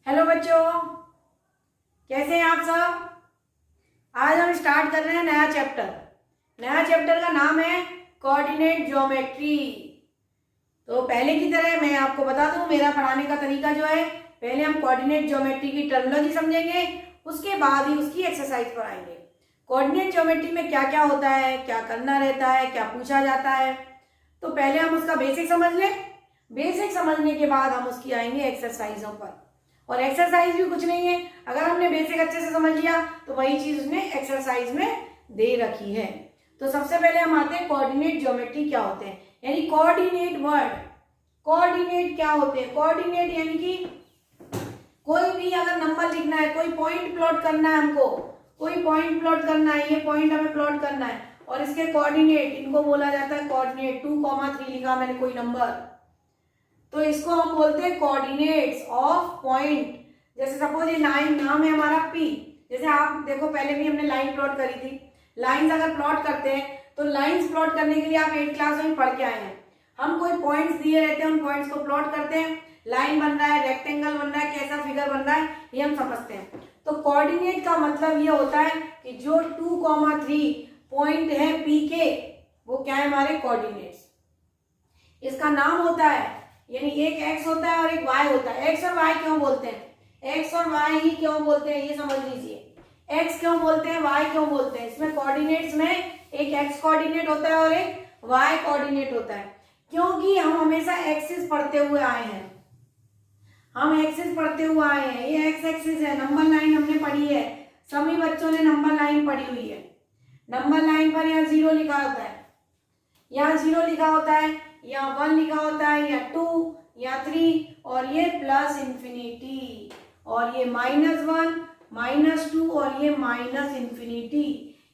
Hello बच्चों, कैसे हैं आप सब। आज हम स्टार्ट कर रहे हैं नया चैप्टर। नया चैप्टर का नाम है कोऑर्डिनेट ज्योमेट्री। तो पहले की तरह मैं आपको बता दूं, मेरा पढ़ाने का तरीका जो है, पहले हम कोऑर्डिनेट ज्योमेट्री की टर्मिनोलॉजी समझेंगे, उसके बाद ही उसकी एक्सरसाइज पर आएंगे। कोऑर्डिनेट ज्योमेट्री में क्या क्या होता है, क्या करना रहता है, क्या पूछा जाता है, तो पहले हम उसका बेसिक समझ लें। बेसिक समझने के बाद हम उसकी आएंगे एक्सरसाइजों पर। और एक्सरसाइज भी कुछ नहीं है, अगर हमने बेसिक अच्छे से समझ लिया तो वही चीज उसने एक्सरसाइज में दे रखी है। तो सबसे पहले हम आते हैं कोऑर्डिनेट ज्योमेट्री क्या होते हैं, यानी कोऑर्डिनेट वर्ड। कोऑर्डिनेट क्या होते हैं? कोऑर्डिनेट यानी कि कोई भी अगर नंबर लिखना है, कोई पॉइंट प्लॉट करना है, हमको कोई पॉइंट प्लॉट करना है, ये पॉइंट हमें प्लॉट करना है और इसके कोऑर्डिनेट, इनको बोला जाता है कोऑर्डिनेट। 2,3 लिखा मैंने कोई नंबर, तो इसको हम बोलते हैं कोऑर्डिनेट्स ऑफ पॉइंट। जैसे सपोज ये लाइन, नाम है हमारा पी। जैसे आप देखो, पहले भी हमने लाइन प्लॉट करी थी। लाइंस अगर प्लॉट करते हैं तो लाइंस प्लॉट करने के लिए आप 8th क्लास में पढ़ के आए हैं। हम कोई पॉइंट्स दिए रहते हैं, उन पॉइंट्स को प्लॉट करते हैं। लाइन बन रहा है, रेक्टेंगल बन रहा है, कैसा फिगर बन रहा है, ये हम समझते हैं। तो कोऑर्डिनेट का मतलब ये होता है कि जो 2,3 पॉइंट है पी के, वो क्या है, हमारे कोऑर्डिनेट्स। इसका नाम होता है, यानी एक x होता है और एक y होता है। x और y क्यों बोलते हैं, x और y ही क्यों बोलते हैं, ये समझ लीजिए। x क्यों बोलते हैं, y क्यों बोलते हैं। इसमें कोऑर्डिनेट्स में एक x कोऑर्डिनेट होता है और एक y कोऑर्डिनेट होता है, क्योंकि हम हमेशा एक्सिस पढ़ते हुए आए हैं। हम एक्सिस पढ़ते हुए आए हैं, ये x एक्सिस है। नंबर लाइन हमने पढ़ी है, सभी बच्चों ने नंबर लाइन पढ़ी हुई है। नंबर लाइन पर यहाँ 0 लिखा होता है, यहाँ 0 लिखा होता है, यहाँ 1 लिखा होता है, या 2 या 3, और ये प्लस इंफिनिटी, और ये -1 -2 और ये माइनस इंफिनिटी।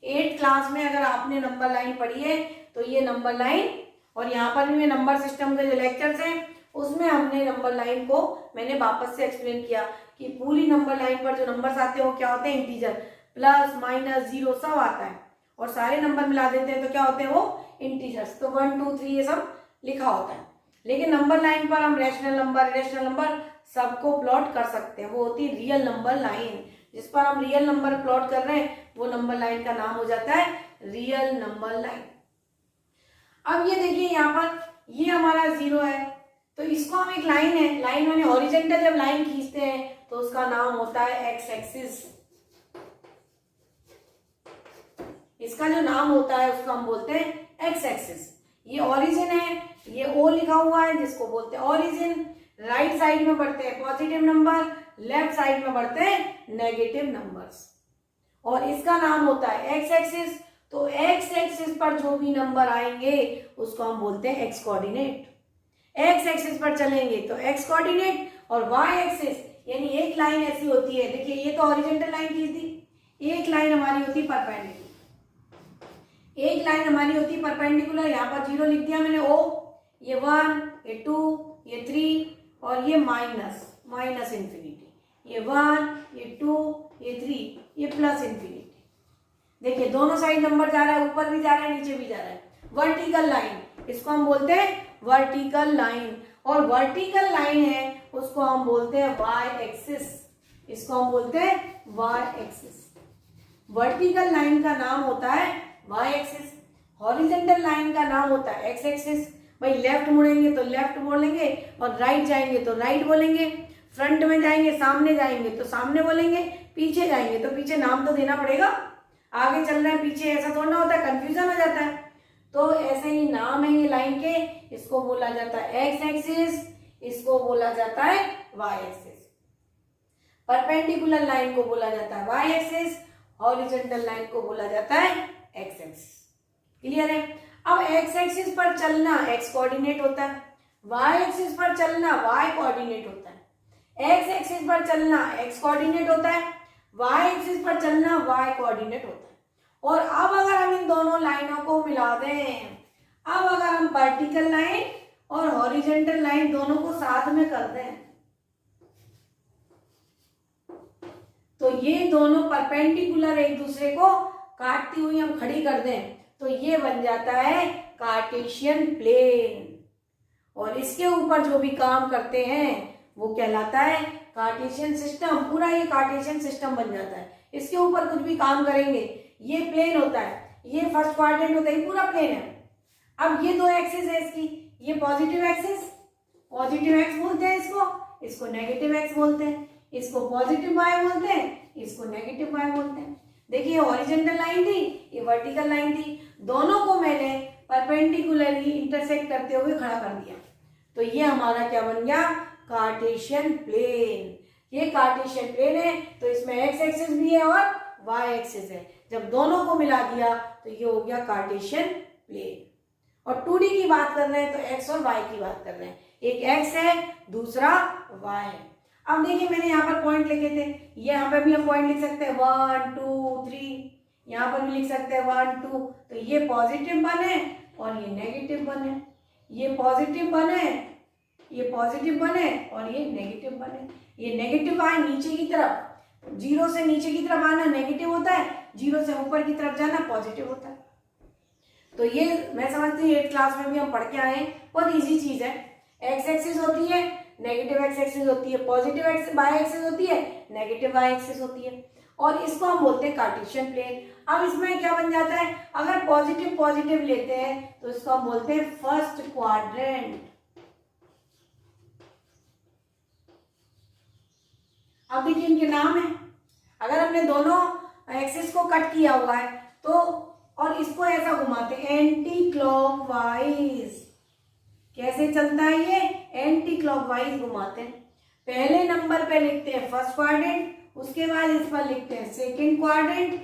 8th क्लास में अगर आपने नंबर लाइन पढ़ी है तो ये नंबर लाइन, और यहाँ पर भी मैं नंबर सिस्टम के जो लेक्चर्स हैं उसमें हमने नंबर लाइन को मैंने वापस से एक्सप्लेन किया कि पूरी नंबर लाइन पर जो नंबर्स आते हैं वो क्या होते हैं, इंटीजर। प्लस माइनस 0 सब आता है, और सारे नंबर मिला देते हैं तो क्या होते हैं, वो इंटीजर्स। तो 1 2 3 ये सब लिखा होता है। लेकिन नंबर लाइन पर हम रैशनल नंबर, इरेशनल नंबर सबको प्लॉट कर सकते हैं, वो होती है रियल नंबर लाइन। जिस पर हम रियल नंबर प्लॉट कर रहे हैं वो नंबर लाइन का नाम हो जाता है रियल नंबर लाइन। अब ये देखिए, यहाँ पर ये हमारा 0 है, तो इसको हम एक लाइन है, लाइन मैंने हॉरिजेंटल जब लाइन खींचते हैं तो उसका नाम होता है एक्स एक्सिस। इसका जो नाम होता है उसको हम बोलते हैं एक्स एक्सिस। ये ओरिजिन है, ये ओ लिखा हुआ है जिसको बोलते हैं ओरिजिन। राइट साइड में बढ़ते हैं पॉजिटिव नंबर, लेफ्ट साइड में बढ़ते हैं नेगेटिव नंबर्स, और इसका नाम होता है एक्स एक्सिस। तो एक्स एक्सिस पर जो भी नंबर आएंगे उसको हम बोलते हैं एक्स कोऑर्डिनेट। एक्स एक्सिस पर चलेंगे तो एक्स कोऑर्डिनेट, और वाई एक्सिस यानी एक लाइन ऐसी होती है, देखिए ये तो हॉरिजॉन्टल लाइन खींच दी, एक लाइन हमारी होती है परपेंडिकुलर। एक लाइन हमारी होती है परपेंडिकुलर, यहाँ पर 0 लिख दिया मैंने, ओ, ये 1, ये 2, ये 3, और ये माइनस इंफिनिटी, ये 1, ये 2, ये 3, ये प्लस इंफिनिटी। देखिए दोनों साइड नंबर जा रहा है, ऊपर भी जा रहा है, नीचे भी जा रहा है। वर्टिकल लाइन, इसको हम बोलते हैं वर्टिकल लाइन, और वर्टिकल लाइन है उसको हम बोलते हैं वाई एक्सिस। इसको हम बोलते हैं वाई एक्सिस। वर्टिकल लाइन का नाम होता है वाई एक्सिस, हॉरिजॉन्टल लाइन का नाम होता है एक्स एक्सिस। भाई लेफ्ट मुड़ेंगे तो लेफ्ट बोलेंगे, और राइट जाएंगे तो राइट बोलेंगे, फ्रंट में जाएंगे, सामने जाएंगे तो सामने बोलेंगे, पीछे जाएंगे तो पीछे नाम तो देना पड़ेगा। आगे चल रहे हैं पीछे, ऐसा थोड़ा ना होता है, कंफ्यूजन हो जाता है। तो ऐसे ही नाम है ये लाइन के, इसको बोला जाता है एक्स एक्सिस, इसको बोला जाता है वाई एक्सिस। परपेंडिकुलर लाइन को बोला जाता है वाई एक्सिस, हॉरिजॉन्टल लाइन को बोला जाता है एक्स एक्सिस। क्लियर है। अब एक्स एक्सिस पर चलना एक्स कोऑर्डिनेट होता है, वाई एक्सिस पर चलना वाई कोऑर्डिनेट होता है। एक्स एक्सिस पर चलना एक्स कोऑर्डिनेट होता है, वाई एक्सिस पर चलना वाई कोऑर्डिनेट होता है। और अब अगर हम इन दोनों लाइनों को मिला दें, अब अगर हम वर्टिकल लाइन और हॉरिजॉन्टल लाइन दोनों को साथ में कर दें तो ये दोनों परपेंडिकुलर एक दूसरे को काटती हुई हम खड़ी कर दें तो ये बन जाता है कार्टेशियन प्लेन। और इसके ऊपर जो भी काम करते हैं वो कहलाता है कार्टेशियन सिस्टम। पूरा ये कार्टेशियन सिस्टम बन जाता है। इसके ऊपर कुछ भी काम करेंगे, ये प्लेन होता है, ये फर्स्ट क्वाड्रेंट होता है, ये पूरा प्लेन है। अब ये दो एक्सिस है इसकी, ये पॉजिटिव एक्सिस, पॉजिटिव एक्स बोलते हैं इसको नेगेटिव एक्स बोलते हैं, इसको पॉजिटिव वाई बोलते हैं, इसको नेगेटिव वाई बोलते हैं। देखिए हॉरिजॉन्टल लाइन थी, ये वर्टिकल लाइन थी, दोनों को मैंने परपेंडिकुलरली इंटरसेक्ट करते हुए खड़ा कर दिया। तो ये हमारा क्या बन गया, कार्टेशियन प्लेन। ये कार्टेशियन प्लेन है, तो इसमें एक्स एक्सिस भी है और वाई एक्सिस है। जब दोनों को मिला दिया तो ये हो गया कार्टेशियन प्लेन। और 2D की बात कर रहे हैं तो एक्स और वाई की बात कर रहे हैं, एक एक्स है दूसरा वाई है। अब देखिए मैंने यहाँ पर पॉइंट लिखे थे, यहाँ पर भी हम पॉइंट लिख सकते हैं 1 2 3, यहाँ पर भी लिख सकते हैं 1 2। तो ये पॉजिटिव बने और ये नेगेटिव बने, ये पॉजिटिव बने, ये पॉजिटिव बने और ये नेगेटिव बने। ये नेगेटिव आए नीचे की तरफ, 0 से नीचे की तरफ आना नेगेटिव होता है, 0 से ऊपर की तरफ जाना पॉजिटिव होता है। तो ये मैं समझती हूँ 8th क्लास में भी हम पढ़ के आए हैं, बहुत इजी चीज है। एक्स एक्सिस होती है, नेगेटिव एक्स एक्सिस होती है, पॉजिटिव एक्स वाई एक्सिस होती है, नेगेटिव वाई एक्सिस होती है, और इसको हम बोलते हैं कार्टेशियन प्लेन। अब इसमें क्या बन जाता है, अगर पॉजिटिव पॉजिटिव लेते हैं तो इसको हम बोलते हैं फर्स्ट क्वाड्रेंट। अब देखिए इनके नाम है, अगर हमने दोनों एक्सिस को कट किया हुआ है तो, और इसको ऐसा घुमाते हैं एंटी क्लॉकवाइज। कैसे चलता है ये, एंटी क्लॉकवाइज घुमाते हैं। पहले नंबर पे लिखते हैं फर्स्ट क्वाड्रेंट, उसके बाद इस पर लिखते हैं सेकंड क्वाड्रेंट,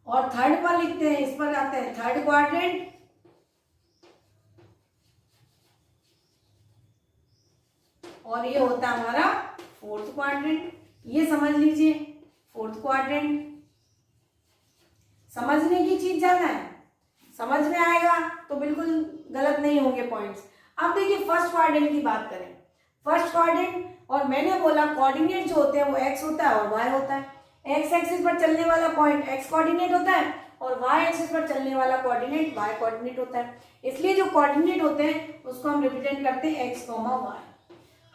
और थर्ड पर लिखते हैं, इस पर आते हैं थर्ड क्वाड्रेंट, और ये होता है हमारा फोर्थ क्वाड्रेंट। ये समझ लीजिए फोर्थ क्वाड्रेंट। समझने की चीज ज्यादा है, समझ में आएगा तो बिल्कुल गलत नहीं होंगे पॉइंट्स। अब देखिए फर्स्ट क्वाड्रेंट की बात करें, फर्स्ट क्वाड्रेंट, और मैंने बोला कोऑर्डिनेट जो होते हैं वो एक्स होता है और वाई होता है। एक्स एक्सिस पर चलने वाला पॉइंट एक्स कोऑर्डिनेट होता है और वाई एक्सिस पर चलने वाला कोऑर्डिनेट वाई कोऑर्डिनेट होता है। इसलिए जो कोऑर्डिनेट होते हैं उसको हम रिप्रेजेंट करते हैं एक्स कॉमा वाई।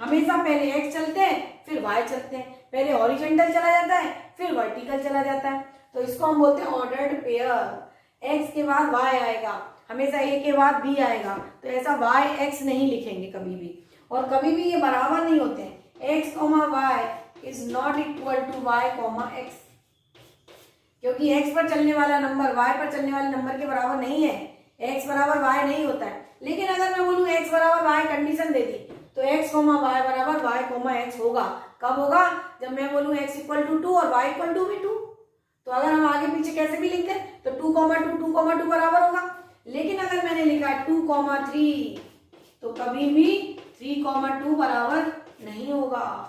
हमेशा पहले एक्स चलते हैं फिर वाई चलते हैं, पहले हॉरिजॉन्टल चला जाता है फिर वर्टिकल चला जाता है। तो इसको हम बोलते हैं ऑर्डर्ड पेयर। एक्स के बाद वाई आएगा, हमेशा ए के बाद बी आएगा, तो ऐसा वाई एक्स नहीं लिखेंगे कभी भी, और कभी भी ये बराबर नहीं होते हैं। X comma Y is not equal to Y comma X, क्योंकि एक्स पर चलने वाला नंबर वाई पर चलने वाले नंबर के बराबर नहीं है। एक्स बराबर वाई नहीं होता है। लेकिन अगर मैं बोलूँ एक्स बराबर वाई कंडीशन दे दी तो एक्स कोमा वाई बराबर वाई कोमा एक्स होगा। कब होगा, जब मैं बोलूँ एक्स इक्वल टू 2 और वाई इक्वल टू भी 2। तो अगर हम आगे पीछे कैसे भी लिखते हैं तो 2,2 बराबर होगा। लेकिन अगर मैंने लिखा 2,3 तो कभी भी 3,2 बराबर नहीं होगा।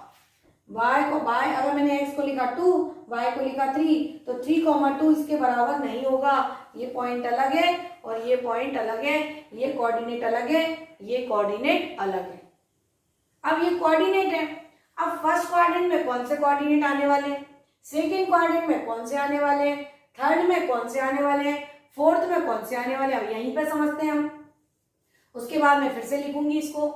y को y, अगर मैंने x को लिखा 2, y को लिखा 3, तो 3,2 इसके बराबर नहीं होगा। ये पॉइंट अलग है और ये पॉइंट अलग है, ये कोऑर्डिनेट अलग है, ये कोऑर्डिनेट अलग है। अब ये कोऑर्डिनेट है, अब फर्स्ट क्वाड्रेंट में कौन से कोऑर्डिनेट आने वाले हैं, सेकेंड क्वाड्रेंट में कौन से आने वाले हैं, थर्ड में कौन से आने वाले हैं, फोर्थ में कौन से आने वाले हैं, अब यहीं पे समझते हैं हम। उसके बाद मैं फिर से लिखूंगी इसको।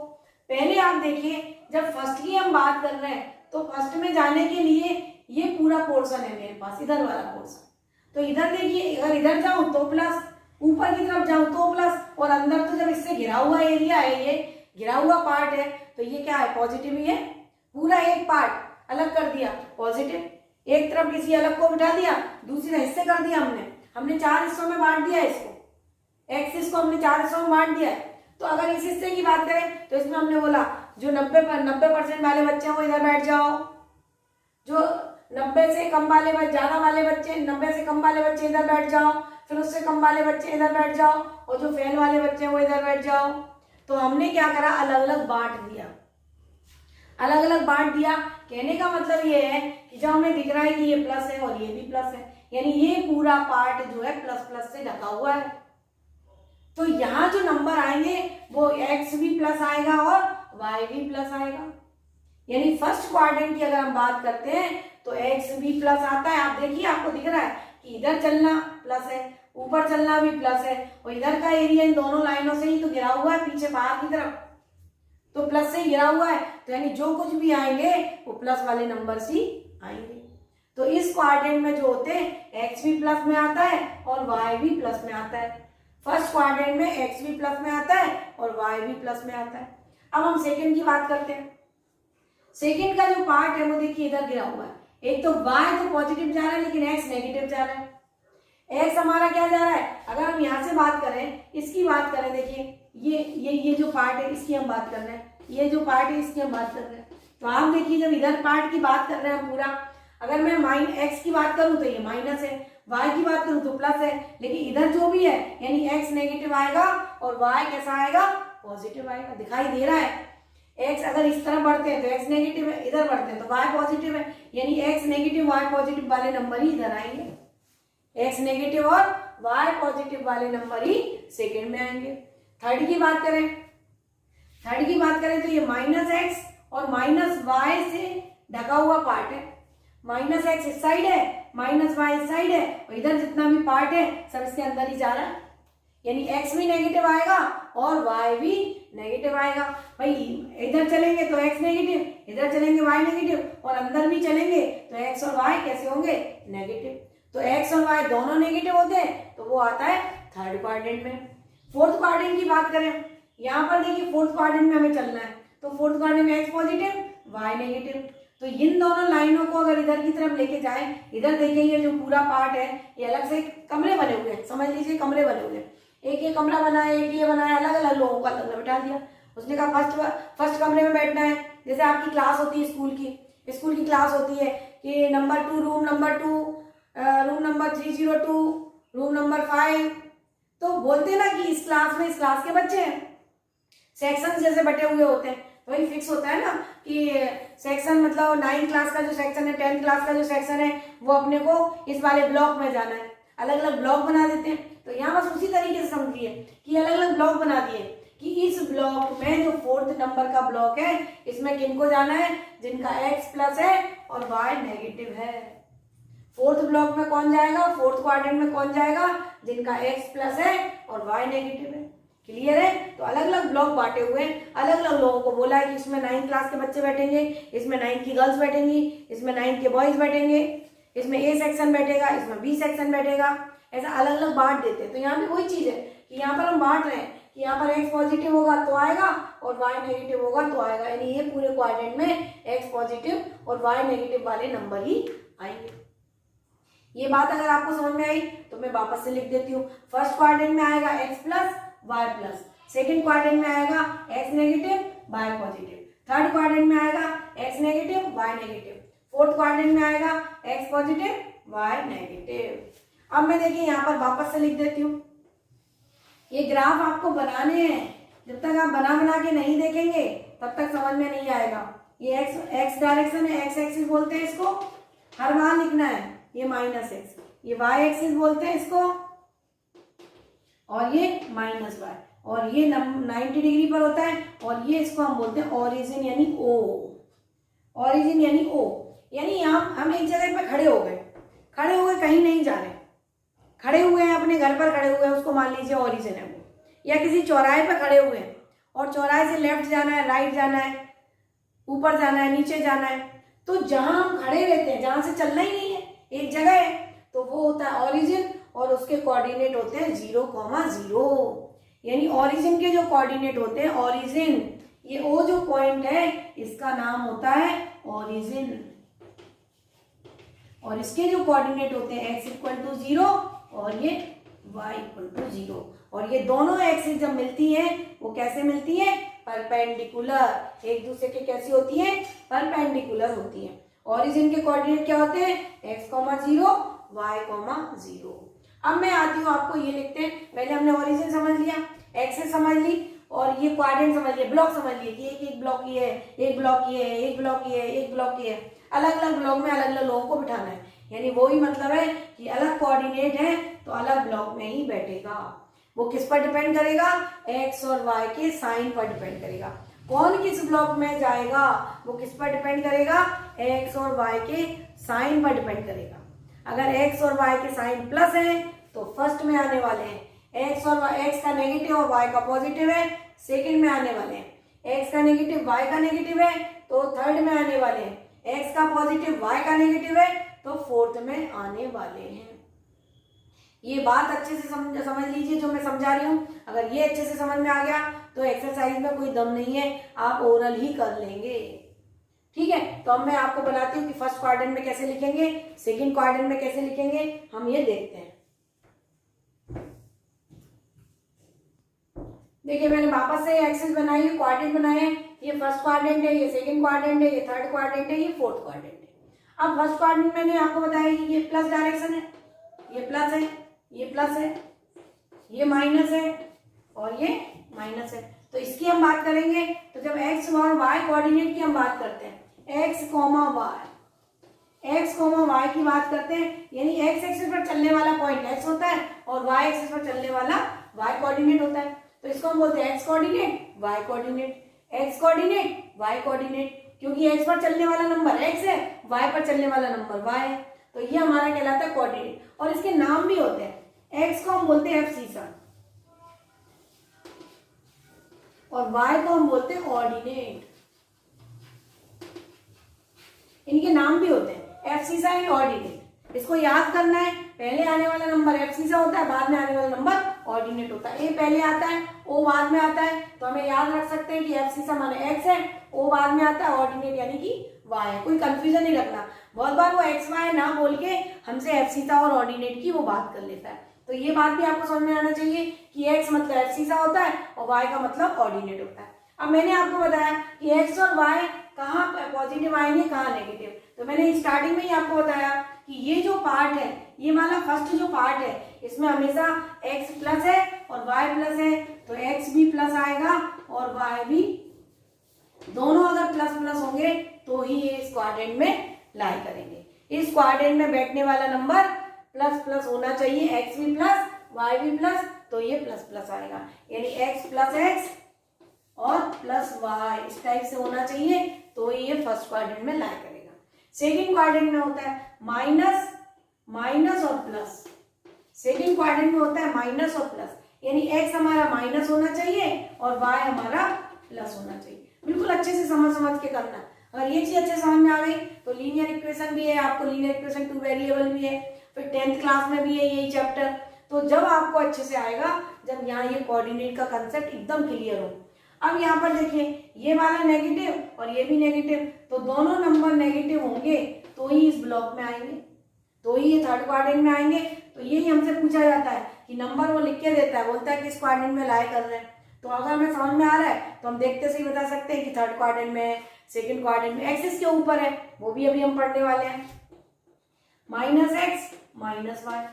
पहले आप देखिए, जब फर्स्ट की हम बात कर रहे हैं तो फर्स्ट में जाने के लिए ये पूरा पोर्शन है मेरे पास, इधर वाला पोर्शन। तो इधर देखिए, अगर इधर जाऊं तो प्लस, ऊपर की तरफ जाऊं तो प्लस, और अंदर तो जब इससे घिरा हुआ एरिया है, ये घिरा हुआ पार्ट है, तो ये क्या है, पॉजिटिव ही है। पूरा एक पार्ट अलग कर दिया पॉजिटिव, एक तरफ किसी अलग को बिठा दिया, दूसरे हिस्से कर दिया हमने 4 हिस्सों में बांट दिया इसको, एक्सिस को हमने 4 हिस्सों में बांट दिया है। तो अगर इस हिस्से की बात करें तो इसमें हमने बोला जो 90% वाले बच्चे हैं वो इधर बैठ जाओ, जो 90 से कम वाले ज्यादा वाले बच्चे, 90 से कम वाले बच्चे इधर बैठ जाओ, फिर उससे कम वाले बच्चे इधर बैठ जाओ, और जो फेल वाले बच्चे हैं वो इधर बैठ जाओ। तो हमने क्या करा, अलग अलग बांट दिया, अलग अलग बांट दिया। कहने का मतलब ये है कि जब हमें दिख रहा है कि ये प्लस है और ये भी प्लस है, यानी ये पूरा पार्ट जो है प्लस प्लस से ढका हुआ है। तो यहाँ जो नंबर आएंगे वो x भी प्लस आएगा और y भी प्लस आएगा। यानी फर्स्ट क्वाड्रेंट की अगर हम बात करते हैं तो x भी प्लस आता है। आप देखिए, आपको दिख रहा है कि इधर चलना प्लस है, ऊपर चलना भी प्लस है, और इधर का एरिया इन दोनों लाइनों से ही तो घिरा हुआ है पीछे बाहर की तरफ। तो प्लस से गिरा हुआ है, तो यानी जो कुछ भी आएंगे वो प्लस वाले नंबर ही आएंगे। तो इस क्वाड्रेंट में जो होते हैं एक्स भी प्लस में आता है और वाई भी प्लस में आता है। फर्स्ट क्वाड्रेंट में एक्स भी प्लस में आता है और वाई भी प्लस में आता है। अब हम सेकंड की बात करते हैं। सेकंड का जो पार्ट है वो देखिए इधर गिरा हुआ है। एक तो वाई तो पॉजिटिव जा रहा है लेकिन एक्स नेगेटिव जा रहा है। एक्स हमारा क्या जा रहा है, अगर हम यहाँ से बात करें, इसकी बात करें, देखिए ये जो पार्ट है इसकी हम बात कर रहे हैं, ये जो पार्ट है इसकी हम बात कर रहे हैं। तो आप देखिए जब इधर पार्ट की बात कर रहे हैं पूरा, अगर मैं माइन एक्स की बात करूं तो ये माइनस है, वाई की बात करूं तो प्लस है, लेकिन इधर जो भी है यानी एक्स नेगेटिव आएगा और वाई कैसा आएगा, पॉजिटिव आएगा। दिखाई दे रहा है, एक्स अगर इस तरफ बढ़ते हैं तो एक्स नेगेटिव है, इधर बढ़ते हैं तो वाई पॉजिटिव है, यानी एक्स नेगेटिव वाई पॉजिटिव वाले नंबर ही इधर आएंगे। एक्स नेगेटिव और वाई पॉजिटिव वाले नंबर ही सेकेंड में आएंगे। थर्ड की बात करें तो ये माइनस एक्स और माइनस वाई से ढका हुआ पार्ट है। माइनस एक्स इस साइड है, माइनस वाई इस साइड है, और इधर जितना भी पार्ट है सब इसके अंदर ही जा रहा है, यानी एक्स भी नेगेटिव आएगा और वाई भी नेगेटिव आएगा। भाई इधर चलेंगे तो एक्स नेगेटिव, इधर चलेंगे वाई नेगेटिव, और अंदर भी चलेंगे तो एक्स और वाई कैसे होंगे, नेगेटिव। तो एक्स और वाई दोनों नेगेटिव होते हैं तो वो आता है थर्ड क्वाड्रेंट में। फोर्थ क्वाड्रेंट की बात करें, यहाँ पर देखिए फोर्थ क्वाड्रेंट में हमें चलना है, तो फोर्थ क्वाड्रेंट में एक्स पॉजिटिव वाई नेगेटिव। तो इन दोनों लाइनों को अगर इधर की तरफ लेके जाए, इधर देखिए ये जो पूरा पार्ट है ये अलग से कमरे बने हुए हैं, समझ लीजिए कमरे बने हुए हैं। एक ये कमरा बना है, एक ये बना है, अलग अलग लोगों को अलग अलग बैठा दिया। उसने कहा फर्स्ट कमरे में बैठना है, जैसे आपकी क्लास होती है स्कूल की क्लास होती है कि number 2 room number 2, room number 302, room number 5। तो बोलते हैं ना कि इस क्लास के बच्चे हैं, सेक्शन जैसे बटे हुए होते हैं, वही फिक्स होता है ना कि सेक्शन मतलब 9 क्लास का जो सेक्शन है, 10 क्लास का जो सेक्शन है वो अपने को इस वाले ब्लॉक में जाना है, अलग अलग ब्लॉक बना देते हैं। तो यहाँ बस उसी तरीके से समझिए कि अलग अलग ब्लॉक बना दिए कि इस ब्लॉक में जो फोर्थ नंबर का ब्लॉक है इसमें किनको जाना है, जिनका एक्स प्लस है और वाई नेगेटिव है। फोर्थ ब्लॉक में कौन जाएगा, फोर्थ क्वाड्रेंट में कौन जाएगा, जिनका एक्स प्लस है और वाई नेगेटिव है। क्लियर है। तो अलग अलग ब्लॉक बांटे हुए हैं, अलग अलग लोगों को बोला है कि इसमें 9 क्लास के बच्चे बैठेंगे, इसमें 9 की गर्ल्स बैठेंगी, इसमें 9 के बॉयज बैठेंगे, इसमें ए सेक्शन बैठेगा, इसमें बी सेक्शन बैठेगा, ऐसा अलग अलग बांट देते हैं। तो यहाँ पे वही चीज है कि यहाँ पर हम बांट रहे हैं कि यहाँ पर एक्स पॉजिटिव होगा तो आएगा और वाई नेगेटिव होगा तो आएगा, यानी ये पूरे क्वाड्रेंट में एक्स पॉजिटिव और वाई नेगेटिव वाले नंबर ही आएंगे। ये बात अगर आपको समझ में आई तो मैं वापस से लिख देती हूँ। फर्स्ट क्वाड्रेंट में आएगा X plus Y plus, second quadrant में आएगा X negative Y positive, third quadrant में आएगा X negative Y negative, fourth quadrant में आएगा एक्स पॉजिटिव वाई नेगेटिव। अब मैं देखिए यहाँ पर वापस से लिख देती हूँ। ये ग्राफ आपको बनाने हैं, जब तक आप बना के नहीं देखेंगे तब तक समझ में नहीं आएगा। ये एक्स डायरेक्शन है, एक्स एक्सिस बोलते हैं इसको, हर बार लिखना है। ये माइनस एक्स, ये वाई एक्सिस बोलते हैं इसको, और ये माइनस वाई, और ये 90 डिग्री पर होता है, और ये इसको हम बोलते हैं ओरिजिन यानी ओ। ओरिजिन यानी ओ, यानी यहाँ हम एक जगह पे खड़े हो गए, कहीं नहीं जा रहे, खड़े हुए हैं अपने घर पर खड़े हुए हैं, उसको मान लीजिए ओरिजिन है वो। या किसी चौराहे पर खड़े हुए हैं और चौराहे से लेफ्ट जाना है, राइट जाना है, ऊपर जाना है, नीचे जाना है, तो जहां हम खड़े रहते हैं, जहां से चलना ही नहीं है, एक जगह है, तो वो होता है ओरिजिन, और उसके कोऑर्डिनेट होते हैं 0,0। यानी ओरिजिन के जो कोऑर्डिनेट होते हैं, ओरिजिन, ये ओ जो पॉइंट है इसका नाम होता है ओरिजिन, और इसके जो कोऑर्डिनेट होते हैं x = 0 और ये y = 0, और ये दोनों एक्सिस जब मिलती हैं वो कैसे मिलती हैं, परपेंडिकुलर, एक दूसरे के कैसी होती हैं, परपेंडिकुलर होती हैं। ओरिजिन के कोऑर्डिनेट क्या होते हैं, x, 0 y, 0। अब मैं आती हूँ, आपको ये लिखते हैं, पहले हमने ओरिजिन समझ लिया, एक्सिस समझ ली, और ये क्वाड्रेंट समझ लिया, ब्लॉक समझ लिए कि एक ब्लॉक ये है, एक ब्लॉक ये है, एक ब्लॉक ये है, एक ब्लॉक ये है। अलग अलग ब्लॉक में अलग अलग लोगों को बिठाना है, यानी वो ही मतलब है कि अलग कोऑर्डिनेट है तो अलग ब्लॉक में ही बैठेगा। वो किस पर डिपेंड करेगा, एक्स और वाई के साइन पर डिपेंड करेगा। कौन किस ब्लॉक में जाएगा वो किस पर डिपेंड करेगा, एक्स और वाई के साइन पर डिपेंड करेगा। अगर एक्स और वाई के साइन प्लस है तो फर्स्ट में आने वाले हैं, एक्स का नेगेटिव और वाई का पॉजिटिव है, सेकंड में आने वाले हैं। एक्स का नेगेटिव वाई का नेगेटिव है तो थर्ड में आने वाले हैं, एक्स का पॉजिटिव वाई का नेगेटिव है तो फोर्थ में आने वाले हैं। ये बात अच्छे से समझ लीजिए जो मैं समझा रही हूँ। अगर ये अच्छे से समझ में आ गया तो एक्सरसाइज में कोई दम नहीं है, आप ओरल ही कर लेंगे। ठीक है, तो अब मैं आपको बताती हूँ कि फर्स्ट क्वाड्रेंट में कैसे लिखेंगे, सेकंड क्वाड्रेंट में कैसे लिखेंगे, हम ये देखते हैं। देखिए मैंने वापस से एक्सिस बनाई है, क्वाड्रेंट बनाए हैं। ये फर्स्ट क्वाड्रेंट है, ये सेकंड क्वाड्रेंट है, ये थर्ड क्वाड्रेंट है, ये फोर्थ क्वाड्रेंट है। अब फर्स्ट क्वाड्रेंट मैंने आपको बताया कि ये प्लस डायरेक्शन है, ये प्लस है, ये प्लस है, ये माइनस है और ये माइनस है। तो इसकी हम बात करेंगे तो जब एक्स और वाई कोऑर्डिनेट की हम बात करते हैं, एक्स कॉमा वाई की बात करते हैं, यानी एक्स एक्सिस पर चलने वाला पॉइंट एक्स होता है और वाई एक्सिस पर चलने वाला वाई कोऑर्डिनेट होता है। तो इसको हम बोलते हैं X coordinate Y coordinate, X coordinate Y coordinate, क्योंकि एक्स पर चलने वाला नंबर एक्स है, वाई पर चलने वाला नंबर वाई है। तो ये हमारा कहलाता है कोऑर्डिनेट। और इसके नाम भी होते हैं, एक्स को हम बोलते हैं एब्सिसा और वाई को हम बोलते हैं ऑर्डिनेट। इनके नाम भी होते हैं एब्सिसा एंड ऑर्डिनेट। इसको याद करना है, पहले आने वाला नंबर एब्सिसा होता है, बाद में आने वाला नंबर ऑर्डिनेट होता है। ए पहले आता है, ओ बाद में आता है, तो हमें याद रख सकते हैं कि एब्सिसा माने एक्स है, ओ बाद में आता है, ऑर्डिनेट यानी कि वाई है। कोई कंफ्यूजन नहीं रखना, बहुत बार वो एक्स वाई ना बोल के हमसे एब्सिसा और ऑर्डिनेट की वो बात कर लेता है। तो ये बात भी आपको समझ में आना चाहिए कि एक्स मतलब एब्सिसा होता है और वाई का मतलब ऑर्डिनेट होता है। अब मैंने आपको बताया कि एक्स और वाई कहाँ पॉजिटिव आएंगे, कहाँ नेगेटिव। तो मैंने स्टार्टिंग में ही आपको बताया कि ये जो पार्ट है, ये वाला फर्स्ट जो पार्ट है, इसमें हमेशा एक्स प्लस है और वाई प्लस है, तो एक्स भी प्लस आएगा और वाई भी, दोनों अगर प्लस प्लस होंगे तो ही ये इस क्वाड्रेंट में लाई करेंगे। इस क्वाड्रेंट में बैठने वाला नंबर प्लस प्लस होना चाहिए, एक्स भी प्लस वाई भी प्लस, तो ये प्लस प्लस आएगा, यानी एक्स प्लस एक्स और प्लस वाई इस टाइप से होना चाहिए, तो ये फर्स्ट क्वाड्रेंट में लाई करेगा। सेकंड क्वाड्रेंट में होता है माइनस माइनस और प्लस, सेकंड क्वाड्रेंट में होता है माइनस और प्लस, यानी एक्स हमारा माइनस होना चाहिए और वाई हमारा प्लस होना चाहिए। बिल्कुल अच्छे से समझ के करना। अगर ये चीज अच्छे समझ में आ गई तो लीनियर इक्वेशन भी है, आपको लीनियर इक्वेशन टू वेरिएबल भी है, फिर 10th क्लास में भी है यही चैप्टर। तो जब आपको अच्छे से आएगा, जब यहाँ ये कोऑर्डिनेट का कंसेप्ट एकदम क्लियर हो। अब यहाँ पर देखिए ये वाला नेगेटिव और ये भी नेगेटिव, तो दोनों नंबर नेगेटिव होंगे तो ही इस ब्लॉक में आएंगे, तो ही ये थर्ड क्वाड्रेंट में आएंगे। तो यही हमसे पूछा जाता है कि नंबर वो लिख के देता है, बोलता है कि इस क्वाड्रेंट में लाई कर रहे हैं। तो अगर हमें समझ में आ रहा है तो हम देखते से ही बता सकते हैं कि थर्ड क्वाड्रेंट में है, सेकंड क्वाड्रेंट में, एक्सिस के ऊपर है, वो भी अभी हम पढ़ने वाले हैं, माइनस एक्स माइनस वाई।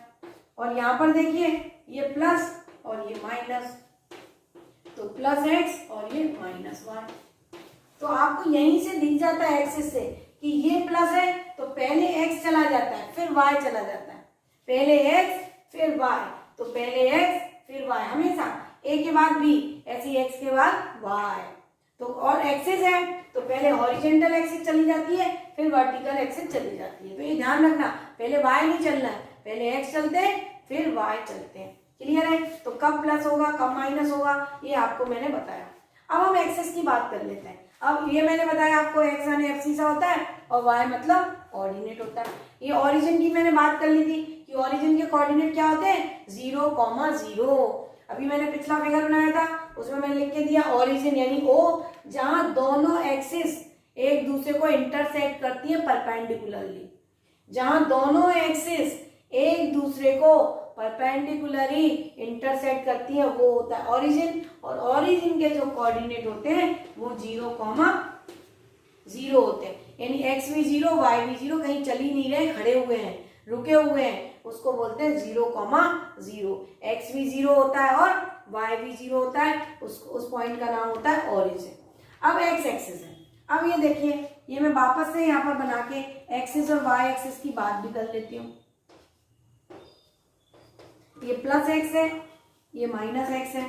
और यहाँ पर देखिए ये प्लस और ये माइनस, तो प्लस एक्स और ये माइनस वाई। तो आपको यहीं से दिख जाता है एक्सिस से कि ये प्लस है तो पहले एक्स चला जाता है फिर वाई चला जाता है, पहले एक्स फिर वाई, तो पहले एक्स फिर वाई, हमेशा ए के बाद बी, ऐसी एक्स के बाद वाई। तो और एक्सिस है तो पहले हॉरिजॉन्टल एक्सिस चली जाती है फिर वर्टिकल एक्सिस चली जाती है। तो ये ध्यान रखना, पहले वाई नहीं चलना है, पहले एक्स चलते हैं फिर वाई चलते हैं। क्लियर है? तो कब प्लस होगा कब माइनस होगा ये आपको मैंने बताया। अब हम एक्सिस की बात कर लेते हैं। अब ये मैंने बताया आपको एक्स यानी एब्सिसा होता है और वाई मतलब ऑर्डिनेट होता है। ये ओरिजिन की मैंने बात कर ली थी कि ओरिजिन के कोऑर्डिनेट क्या होते हैं, 0,0। अभी मैंने पिछला फिगर बनाया था उसमें मैंने लिख के दिया ओरिजिन यानी ओ, जहां दोनों एक्सिस एक दूसरे को इंटरसेक्ट करती है परपेंडिकुलरली, जहां दोनों एक्सिस एक दूसरे को परपेंडिकुलरली इंटरसेक्ट करती है वो होता है ओरिजिन। और ओरिजिन के जो कोऑर्डिनेट होते हैं वो 0,0 होते हैं, यानी एक्स भी 0 वाई भी 0, कहीं चल ही नहीं रहे, खड़े हुए हैं, रुके हुए हैं, उसको बोलते हैं 0,0। एक्स भी 0 होता है और वाई भी 0 होता है, उस पॉइंट का नाम होता है ओरिजिन। अब एक्स एक्सिस है। अब ये देखिए ये मैं वापस से यहाँ पर बना के एक्सिस और वाई एक्सिस की बात भी कर लेती हूँ। ये प्लस एक्स है, ये माइनस एक्स है,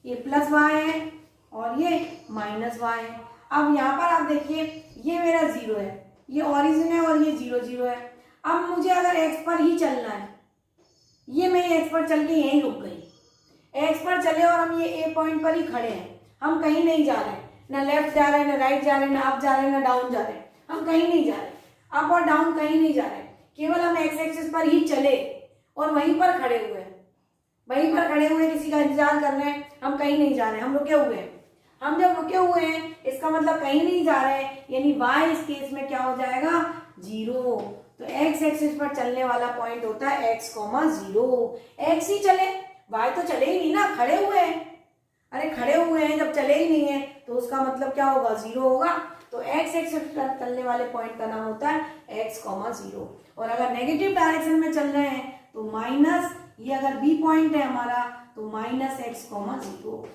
ये प्लस वाई है और ये माइनस वाई है। अब यहाँ पर आप देखिए ये मेरा 0 है, ये ओरिजिन है और ये 0,0 है। अब मुझे अगर एक्स पर ही चलना है, ये मैं एक्स पर चल के यहीं रुक गई, एक्स पर चले और हम ये ए पॉइंट पर ही खड़े हैं, हम कहीं नहीं जा रहे हैं, ना लेफ्ट जा रहे हैं, ना राइट जा रहे हैं, ना अप जा रहे हैं, ना डाउन जा रहे हैं, हम कहीं नहीं जा रहे, अप और डाउन कहीं नहीं जा रहे, केवल हम एक्स एक्सिस पर ही चले और वहीं पर खड़े हुए हैं, वहीं पर खड़े हुए किसी का इंतजार कर रहे हैं, हम कहीं नहीं जा रहे, हम रुके हुए हैं। हम जब रुके हुए हैं इसका मतलब कहीं नहीं जा रहे, यानी y इस केस में क्या हो जाएगा, 0। तो x एक्सिस पर चलने वाला पॉइंट होता है x, 0। x ही चले, y तो चले ही नहीं ना, खड़े हुए हैं। अरे खड़े हुए हैं जब चले ही नहीं है तो उसका मतलब क्या होगा, 0 होगा। तो x एक्सिस पर चलने वाले पॉइंट का नाम होता है x, 0। और अगर नेगेटिव डायरेक्शन में चल रहे हैं तो माइनस, ये अगर b पॉइंट है हमारा तो -x, 0।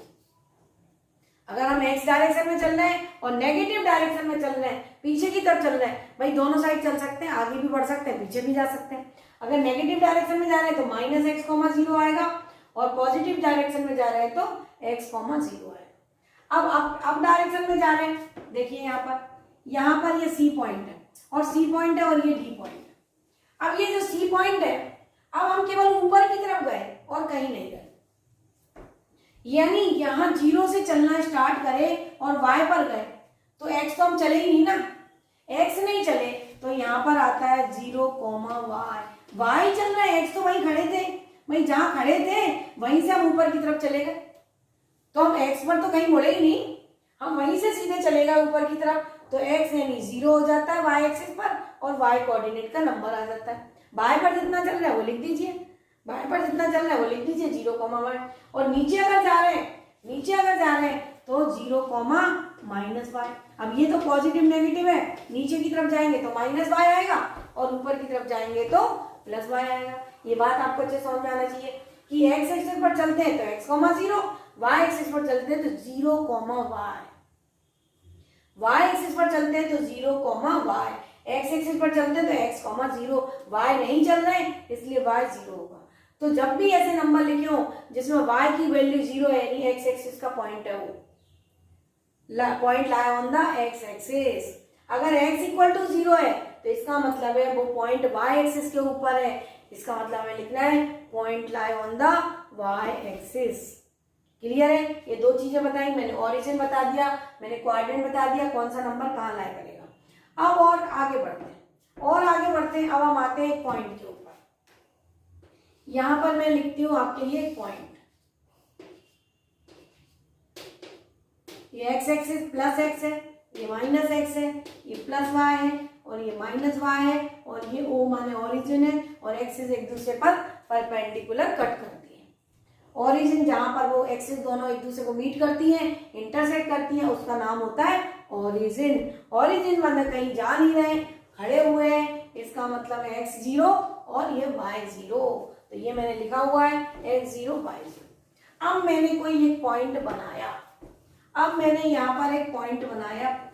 अगर हम x डायरेक्शन में चल रहे हैं और नेगेटिव डायरेक्शन में चल रहे हैं, पीछे की तरफ चल रहे हैं, भाई दोनों साइड चल सकते हैं, आगे भी बढ़ सकते हैं, पीछे भी जा सकते हैं। अगर नेगेटिव डायरेक्शन में जा रहे हैं तो -x, 0 आएगा और पॉजिटिव डायरेक्शन में जा रहे हैं तो x, 0 आएगा। अब डायरेक्शन में जा रहे हैं, देखिए यहाँ पर ये C पॉइंट है और C पॉइंट है और ये D पॉइंट है। अब ये जो C पॉइंट है, अब हम केवल ऊपर की तरफ गए और कहीं नहीं गए, यानी यहाँ 0 से चलना स्टार्ट करें और y पर गए तो x तो हम चले ही नहीं ना, x नहीं चले तो यहाँ पर आता है 0, y चल रहा है, x तो वहीं खड़े थे, वहीं जहाँ खड़े थे वहीं से हम ऊपर की तरफ चले गए, तो हम x पर तो कहीं मुड़े ही नहीं, हम वहीं से सीधे चले गए ऊपर की तरफ, तो x यानी 0 हो जाता है y एक्सिस पर और y कोऑर्डिनेट का नंबर आ जाता है। y पर जितना चल रहा है वो लिख दीजिए, y पर जितना चल रहा है वो लिख दीजिए 0, y। और नीचे अगर जा रहे हैं तो 0, -y। अब ये तो पॉजिटिव नेगेटिव है, नीचे की तरफ जाएंगे तो -y आएगा और ऊपर की तरफ जाएंगे तो +y आएगा। ये बात आपको अच्छे समझ में आना चाहिए कि x एक्सिस पर चलते हैं तो x, 0, y एक्सिस पर चलते हैं तो 0, y। y एक्सिस पर चलते हैं तो 0, y। x एक्सिस पर चलते हैं तो x, 0, y नहीं चल रहे हैं इसलिए y 0 होगा। तो जब भी ऐसे नंबर लिखे हो जिसमें y की वैल्यू 0 है, यानी x एक्सिस का पॉइंट है, वो point lie on the x axis. अगर x इक्वल टू 0 है तो इसका मतलब है वो पॉइंट y एक्सिस के ऊपर है, इसका मतलब हमें लिखना है point lie on the y axis. Clear है? ये दो चीजें बताई मैंने, ओरिजिन बता दिया, मैंने कोऑर्डिनेट बता दिया, कौन सा नंबर कहाँ लाई करेगा। अब और आगे बढ़ते हैं, अब हम आते हैं एक पॉइंट के ऊपर। यहां पर मैं लिखती हूं आपके लिए एक पॉइंट, ये x एक्सिस प्लस x है, ये माइनस x है, ये प्लस y है और ये माइनस y है और ये O माने ओरिजिन है और एक्सिस एक दूसरे पर परपेंडिकुलर कट करती है। ओरिजिन जहां पर वो एक्सिस दोनों एक दूसरे को मीट करती हैं, इंटरसेक्ट करती हैं, उसका नाम होता है ओरिजिन। ओरिजिन मतलब कहीं जा नहीं रहे, खड़े हुए हैं, इसका मतलब है x 0 और ये y 0। तो ये मैंने लिखा हुआ है x 0, y 0। अब मैंने कोई एक पॉइंट बनाया, अब मैंने यहाँ पर एक पॉइंट बनाया P।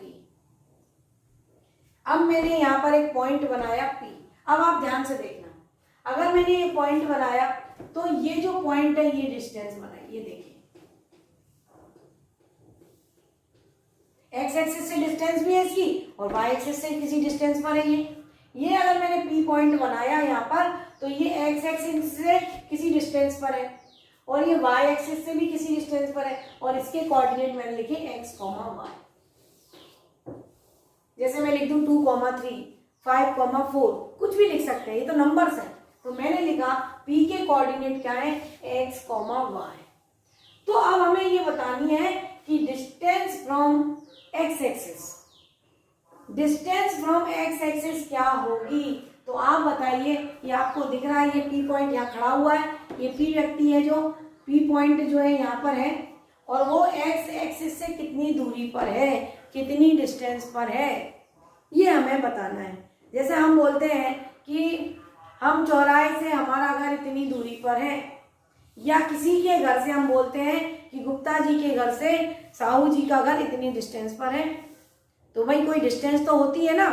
अब आप ध्यान से देखना, अगर मैंने ये पॉइंट बनाया तो ये जो पॉइंट है ये डिस्टेंस बनाई, ये देखिए x एक्सिस से डिस्टेंस भी है इसकी और y एक्सिस से किसी डिस्टेंस पर है ये अगर मैंने P पॉइंट बनाया यहाँ पर तो ये x एक्सिस से किसी डिस्टेंस पर है और ये y एक्सिस से भी किसी डिस्टेंस पर है और इसके कोऑर्डिनेट मैंने लिखे x, y। जैसे मैं लिख दूं 2, 3, 5, 4, कुछ भी लिख सकते हैं, ये तो नंबर्स हैं। तो मैंने लिखा P के कोऑर्डिनेट क्या है, x, y। तो अब हमें ये बतानी है कि डिस्टेंस फ्रॉम x एक्सिस क्या होगी। तो आप बताइए, ये आपको दिख रहा है, ये P पॉइंट यहाँ खड़ा हुआ है, ये P व्यक्ति है जो P पॉइंट जो है यहाँ पर है और वो x एक्सिस से कितनी दूरी पर है, कितनी डिस्टेंस पर है, ये हमें बताना है। जैसे हम बोलते हैं कि हम चौराहे से हमारा घर इतनी दूरी पर है, या किसी के घर से हम बोलते हैं कि गुप्ता जी के घर से साहू जी का घर इतनी डिस्टेंस पर है, तो भाई कोई डिस्टेंस तो होती है ना।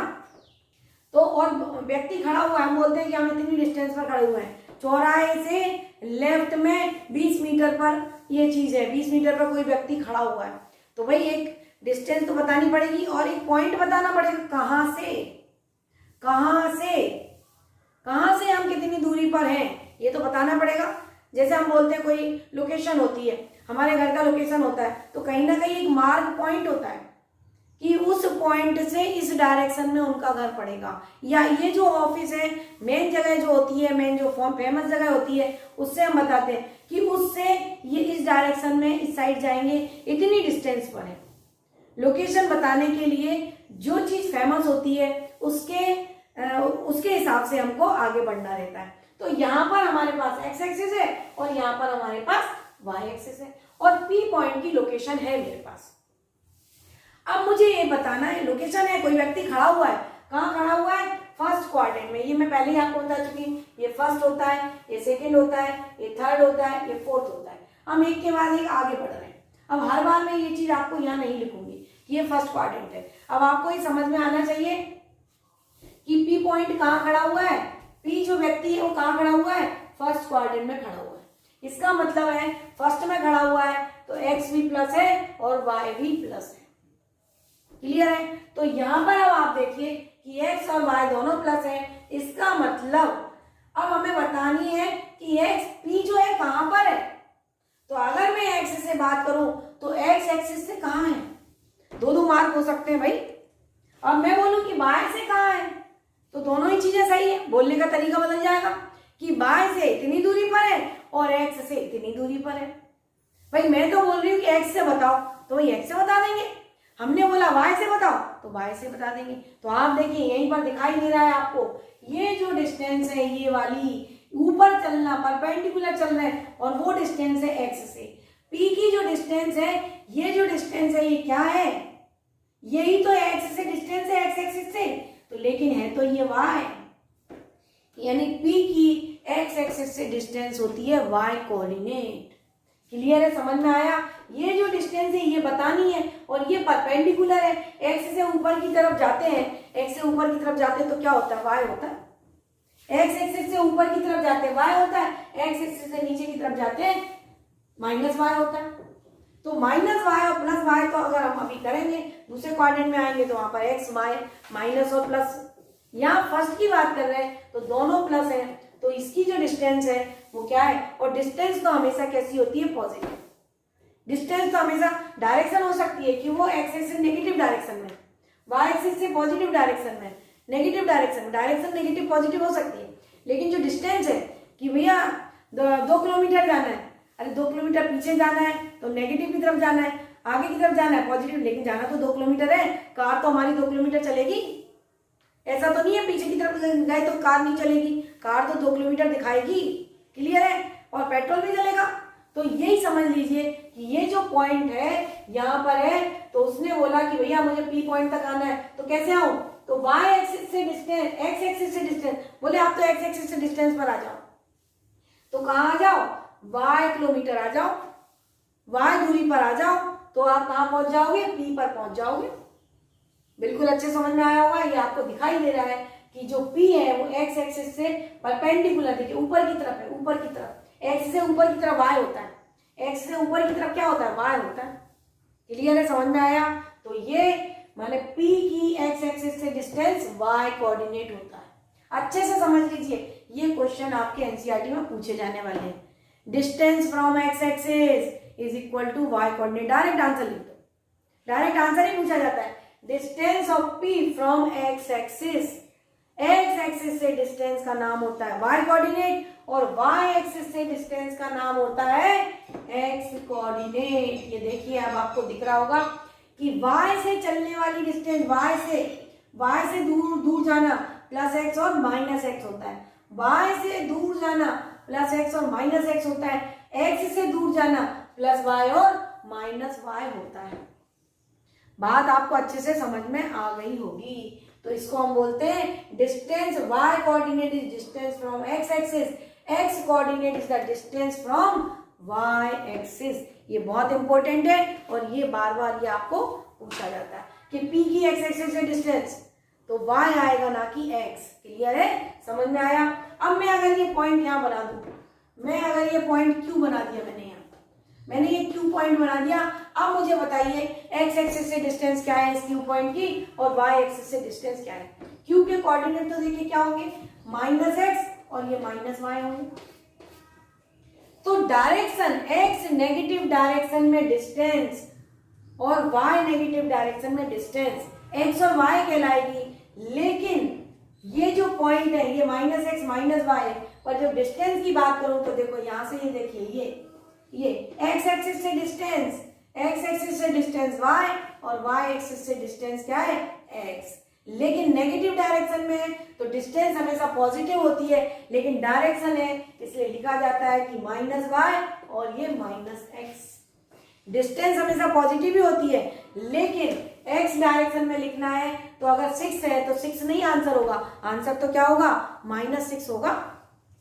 तो और व्यक्ति खड़ा हुआ है, हम बोलते हैं कि हम इतनी डिस्टेंस पर खड़े हुए हैं, चौराहे से लेफ्ट में 20 मीटर पर ये चीज है, 20 मीटर पर कोई व्यक्ति खड़ा हुआ है, तो भाई एक डिस्टेंस तो बतानी पड़ेगी और एक पॉइंट बताना पड़ेगा, कहाँ से हम कितनी दूरी पर हैं, ये तो बताना पड़ेगा। जैसे हम बोलते हैं कोई लोकेशन होती है, हमारे घर का लोकेशन होता है तो कहीं ना कहीं एक मार्क पॉइंट होता है कि उस पॉइंट से इस डायरेक्शन में उनका घर पड़ेगा, या ये जो ऑफिस है मेन जगह जो होती है, मेन जो फेमस जगह होती है उससे हम बताते हैं कि उससे ये इस डायरेक्शन में इस साइड जाएंगे, इतनी डिस्टेंस पर है। लोकेशन बताने के लिए जो चीज फेमस होती है उसके हिसाब से हमको आगे बढ़ना रहता है। तो यहाँ पर हमारे पास एक्स एक्सिस है और यहाँ पर हमारे पास वाई एक्सिस है और पी पॉइंट की लोकेशन है मेरे पास। अब मुझे ये बताना है, लोकेशन है, कोई व्यक्ति खड़ा हुआ है, कहाँ खड़ा हुआ है, फर्स्ट क्वाड्रेंट में। ये मैं पहले ही आपको बता चुकी हूँ, ये फर्स्ट होता है, ये सेकंड होता है, ये थर्ड होता है, ये फोर्थ होता है। हम एक के बाद एक आगे बढ़ रहे हैं। अब हर बार मैं ये चीज आपको यहाँ नहीं लिखूंगी कि ये फर्स्ट क्वाड्रेंट है। अब आपको ये समझ में आना चाहिए कि पी पॉइंट कहाँ खड़ा हुआ है, पी जो व्यक्ति है वो कहाँ खड़ा हुआ है, फर्स्ट क्वाड्रेंट में खड़ा हुआ है। इसका मतलब है फर्स्ट में खड़ा हुआ है तो एक्स भी प्लस है और वाई भी प्लस है। क्लियर है? तो यहां पर अब आप देखिए कि x और y दोनों प्लस है। इसका मतलब अब हमें बतानी है कि x p जो है कहां पर है। तो अगर मैं x से बात करूं तो x एक्सिस से कहां है, दो मार्क हो सकते हैं भाई। अब मैं बोलूं कि y से कहां है तो दोनों ही चीजें सही है, बोलने का तरीका बदल जाएगा कि y से इतनी दूरी पर है और x से इतनी दूरी पर है। भाई मैं तो बोल रही हूँ कि x से बताओ तो भाई x से बता देंगे, हमने बोला y से बताओ तो y से बता देंगे। तो आप देखिए यहीं पर दिखाई दे रहा है आपको, ये जो डिस्टेंस है ये वाली ऊपर चलना परपेंडिकुलर चल रहे हैं और वो डिस्टेंस है x से। p की जो डिस्टेंस है, ये जो डिस्टेंस है ये क्या है, यही तो x से डिस्टेंस है, x एक्सिस से। तो लेकिन है तो ये y, यानी p की x एक्सिस से डिस्टेंस होती है y कोऑर्डिनेट। क्लियर है? समझ में आया? ये जो डिस्टेंस है ये बतानी है और ये परपेंडिकुलर है, एक्स से ऊपर की तरफ जाते हैं, एक्स से ऊपर की तरफ जाते हैं तो क्या होता है, वाई होता है। एक्स एक्सिस से ऊपर की तरफ जाते हैं वाई होता है, एक्स एक्सिस से नीचे की तरफ जाते हैं माइनस वाई होता है। तो माइनस वाई और प्लस वाई तो अगर हम अभी करेंगे दूसरे क्वाड्रेंट में आएंगे तो वहां पर एक्स वाई माइनस और प्लस। यहाँ फर्स्ट की बात कर रहे हैं तो दोनों प्लस है, तो इसकी जो डिस्टेंस है वो क्या है, और डिस्टेंस तो हमेशा कैसी होती है, पॉजिटिव। डिस्टेंस तो हमेशा डायरेक्शन हो सकती है कि वो एक्स एक्सिस से नेगेटिव डायरेक्शन में, वाई एक्सिस से पॉजिटिव डायरेक्शन में, नेगेटिव डायरेक्शन में, डायरेक्शन नेगेटिव पॉजिटिव हो सकती है। लेकिन जो डिस्टेंस है कि भैया 2 किलोमीटर जाना है, अरे 2 किलोमीटर पीछे जाना है तो नेगेटिव की तरफ जाना है, आगे की तरफ जाना है पॉजिटिव, लेकिन जाना तो 2 किलोमीटर है। कार तो हमारी 2 किलोमीटर चलेगी, ऐसा तो नहीं है पीछे की तरफ गए तो कार नहीं चलेगी, कार तो 2 किलोमीटर दिखाएगी। क्लियर है? और पेट्रोल भी चलेगा। तो यही समझ लीजिए कि ये जो पॉइंट है यहाँ पर है, तो उसने बोला कि भैया मुझे पी पॉइंट तक आना है, तो कैसे आऊं, तो वाई एक्सिस से डिस्टेंस, एक्स एक्सिस से डिस्टेंस, बोले आप तो एक्स एक्सिस से डिस्टेंस पर आ जाओ, तो कहाँ आ जाओ, वाई किलोमीटर आ जाओ, वाई दूरी पर आ जाओ, तो आप कहाँ पहुंच जाओगे, पी पर पहुंच जाओगे। बिल्कुल अच्छे समझ में आया होगा। ये आपको दिखाई दे रहा है कि जो P है वो एक्स एक्सिस से परपेंडिकुलर, देखिए ऊपर की तरफ है, ऊपर की तरफ, एक्स से ऊपर की तरफ y होता है, एक्स से ऊपर की तरफ क्या होता है, y होता है। क्लियर है? समझ में आया? तो ये माने P की एक्स एक्सिस से डिस्टेंस y कोऑर्डिनेट होता है। अच्छे से समझ लीजिए, ये क्वेश्चन आपके एनसीईआरटी में पूछे जाने वाले हैं। Distance from x axis is equal to y coordinate, direct answer लिख दो, डायरेक्ट आंसर ही पूछा जाता है। Distance of P from x axis, x axis से डिस्टेंस का नाम होता है y कोऑर्डिनेट और y एक्सिस से डिस्टेंस का नाम होता है x कोऑर्डिनेट। ये देखिए अब आपको दिख रहा होगा कि y से चलने वाली डिस्टेंस, y से दूर दूर जाना प्लस x और माइनस x होता है, y से दूर जाना प्लस x और माइनस x होता है, x से दूर जाना प्लस y और माइनस y होता है। बात आपको अच्छे से समझ में आ गई होगी। तो इसको हम बोलते हैं distance, y coordinate is distance from x axis, x coordinate is the distance from y axis. ये बहुत इंपॉर्टेंट है और ये बार बार ये आपको पूछा जाता है कि P की x एक्सिस से डिस्टेंस, तो y आएगा ना कि x। क्लियर है? समझ में आया? अब मैं अगर ये पॉइंट यहाँ बना दूं, मैं अगर ये पॉइंट Q बना दिया, मैंने ये Q पॉइंट बना दिया। अब मुझे बताइए x एक्सिस से डिस्टेंस क्या है इस Q पॉइंट की और y एक्सिस से डिस्टेंस क्या है। Q के कोऑर्डिनेट तो देखिए क्या होंगे, माइनस x और ये माइनस y होंगे। तो डायरेक्शन x नेगेटिव डायरेक्शन में डिस्टेंस और y नेगेटिव डायरेक्शन में डिस्टेंस x और y कहलाएगी, लेकिन ये जो पॉइंट है ये -x -y है, और जब डिस्टेंस की बात करूं तो देखो यहां से ये देखिए ये x एक्सिस से डिस्टेंस, x एक्सिस से डिस्टेंस y और y एक्सिस से डिस्टेंस क्या है x। लेकिन नेगेटिव डायरेक्शन में है तो डिस्टेंस हमेशा पॉजिटिव होती है, लेकिन डायरेक्शन है इसलिए लिखा जाता है कि -y और ये -x। डिस्टेंस हमेशा पॉजिटिव ही होती है, लेकिन x डायरेक्शन में लिखना है तो अगर 6 है तो 6 नहीं आंसर होगा, आंसर तो क्या होगा -6 होगा,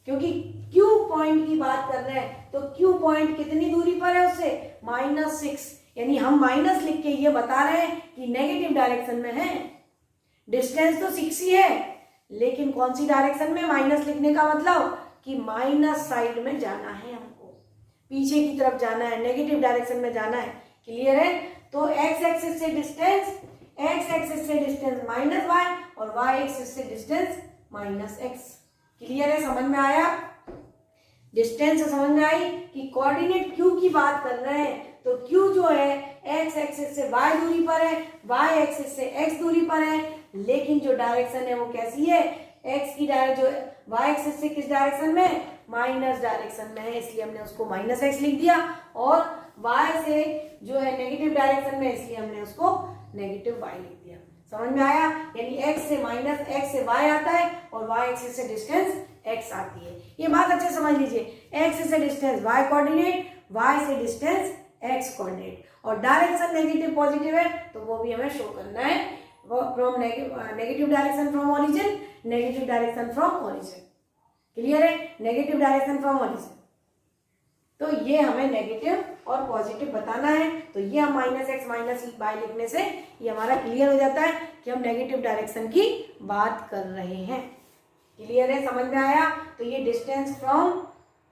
क्योंकि Q पॉइंट की बात कर रहे हैं तो Q पॉइंट कितनी दूरी पर है उससे -6, यानी हम माइनस लिख के ये बता रहे हैं कि नेगेटिव डायरेक्शन में है। डिस्टेंस तो 6 ही है, लेकिन कौन सी डायरेक्शन में, माइनस लिखने का मतलब कि माइनस साइड में जाना है, हमको पीछे की तरफ जाना है, नेगेटिव डायरेक्शन में जाना है। क्लियर है? तो x एक्सिस से डिस्टेंस, x एक्सिस से डिस्टेंस -y और y एक्सिस से डिस्टेंस -x। क्लियर है? समझ में आया? डिस्टेंस समझ में आई कि कोऑर्डिनेट q की बात कर रहे हैं तो q जो है x एक्सिस से y दूरी पर है, y एक्सिस से x दूरी पर है, लेकिन जो डायरेक्शन है वो कैसी है, x की डायरेक्शन जो y एक्सिस से किस डायरेक्शन में, माइनस डायरेक्शन में है, इसलिए हमने उसको -x लिख दिया, और y से जो है नेगेटिव डायरेक्शन में, इसलिए हमने उसको नेगेटिव y लिख दिया। समझ में आया? यानी x से y आता है और y एक्सिस से डिस्टेंस x आती है। ये बात अच्छे समझ लीजिए, x से डिस्टेंस y कोऑर्डिनेट, y से डिस्टेंस x कोऑर्डिनेट, और डायरेक्शन नेगेटिव पॉजिटिव है तो वो भी हमें शो करना है, from negative direction from origin, negative direction from origin. Clear है? नेगेटिव डायरेक्शन फ्रॉम ओरिजिन, तो ये हमें नेगेटिव और पॉजिटिव बताना है, तो ये हम -x -y लिखने से ये हमारा क्लियर हो जाता है कि हम नेगेटिव डायरेक्शन की बात कर रहे हैं। क्लियर है? समझ में आया? तो ये distance from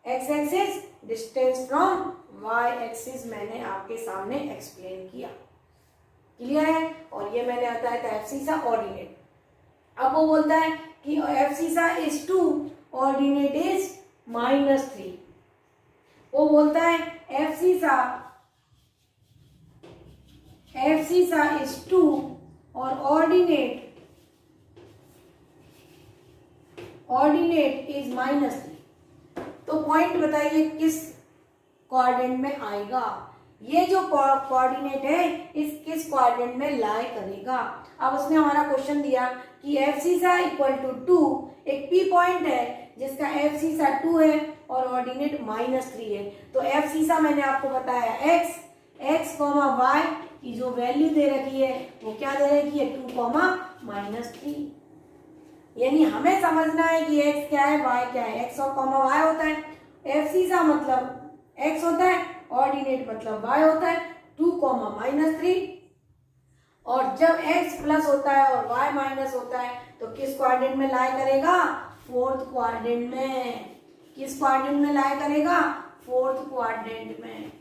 x axis, distance from y axis मैंने आपके सामने एक्सप्लेन किया। क्लियर है? और ये मैंने बताया था एफसीसा ऑर्डिनेट। अब वो बोलता है कि एफसीसा इज 2, ऑर्डिनेट इज -3। वो बोलता है एफसीसा इज 2 और ऑर्डिनेट इज -3। तो पॉइंट बताइए किस कोऑर्डिनेट में आएगा, ये जो कोऑर्डिनेट है इस किस कोऑर्डिनेट में लाई करेगा। अब उसने हमारा क्वेश्चन दिया कि एफसीसा इक्वल टू 2, एक पी पॉइंट है जिसका एफसीसा 2 है और ऑर्डिनेट -3 है। तो एफसीसा मैंने आपको बताया x, y की जो वैल्यू दे रखी है वो क्या दे रखी है, 2, -3। यानी हमें समझना है कि x क्या है, y क्या है। x और y होता है, एफसीसा मतलब x होता है, ऑर्डिनेट मतलब y होता है, 2, -3। और जब x प्लस होता है और y माइनस होता है तो किस कोऑर्डिनेट में लाई करेगा, 4th क्वाड्रेंट में। किस क्वाड्रेंट में लाई करेगा, 4th क्वाड्रेंट में।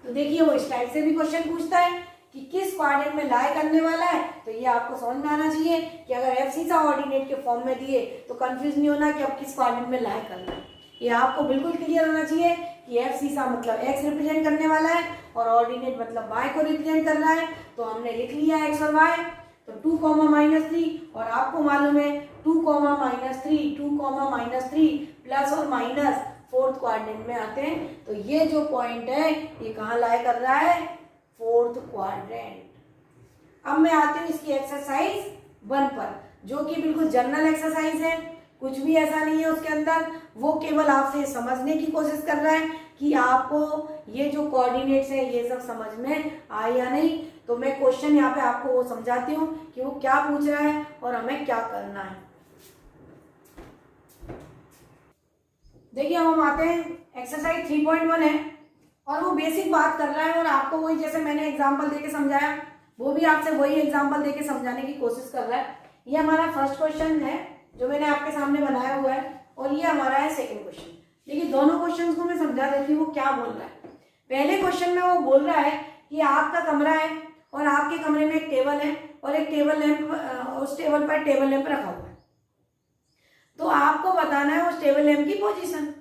तो देखिए वो इस टाइप से भी क्वेश्चन पूछता है कि किस क्वाड्रेंट में लाई करने वाला है, तो ये आपको समझ में आना चाहिए कि अगर एफसीसा ऑर्डिनेट के फॉर्म में दिए तो कंफ्यूज नहीं होना कि अब किस क्वाड्रेंट में लाई करना है। ये आपको बिल्कुल क्लियर होना चाहिए कि एफसीसा मतलब x रिप्रेजेंट करने वाला है और ऑर्डिनेट मतलब y को रिप्रेजेंट कर रहा है। तो हमने लिख लिया x और y, तो 2, -3, और आपको मालूम है 2, -3 प्लस और माइनस 4th क्वाड्रेंट में आते हैं। तो ये जो पॉइंट है ये कहाँ लाई कर रहा है, 4th क्वाड्रेंट। अब मैं आती हूँ इसकी एक्सरसाइज 1 पर, जो कि बिल्कुल जनरल एक्सरसाइज है, कुछ भी ऐसा नहीं है उसके अंदर। वो केवल आपसे समझने की कोशिश कर रहा है कि आपको ये जो कोऑर्डिनेट्स है ये सब समझ में आए या नहीं। तो मैं क्वेश्चन यहाँ पे आपको वो समझाती हूँ कि वो क्या पूछ रहा है और हमें क्या करना है। देखिए हम आते हैं, एक्सरसाइज 3.1 है और वो बेसिक बात कर रहा है और आपको वही, जैसे मैंने एग्जाम्पल देके समझाया, वो भी आपसे वही एग्जाम्पल देके समझाने की कोशिश कर रहा है। ये हमारा फर्स्ट क्वेश्चन है जो मैंने आपके सामने बनाया हुआ है, और ये हमारा है सेकंड क्वेश्चन। देखिए दोनों क्वेश्चंस को मैं समझा देती हूँ वो क्या बोल रहा है। पहले क्वेश्चन में वो बोल रहा है कि आपका कमरा है और आपके कमरे में एक टेबल है और एक टेबल लैंप, उस टेबल पर टेबल लैंप रखा हुआ है। तो आपको बताना है उस टेबल लैंप की पोजीशन।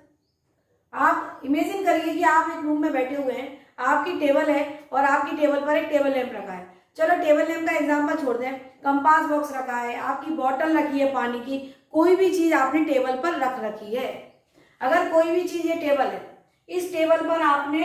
आप इमेजिन करिए कि आप एक रूम में बैठे हुए हैं, आपकी टेबल है और आपकी टेबल पर एक टेबल लैंप रखा है। चलो टेबल लैंप का एग्जांपल छोड़ दें, कंपास बॉक्स रखा है, आपकी बॉटल रखी है पानी की, कोई भी चीज आपने टेबल पर रख रखी है। अगर कोई भी चीज, ये टेबल है, इस टेबल पर आपने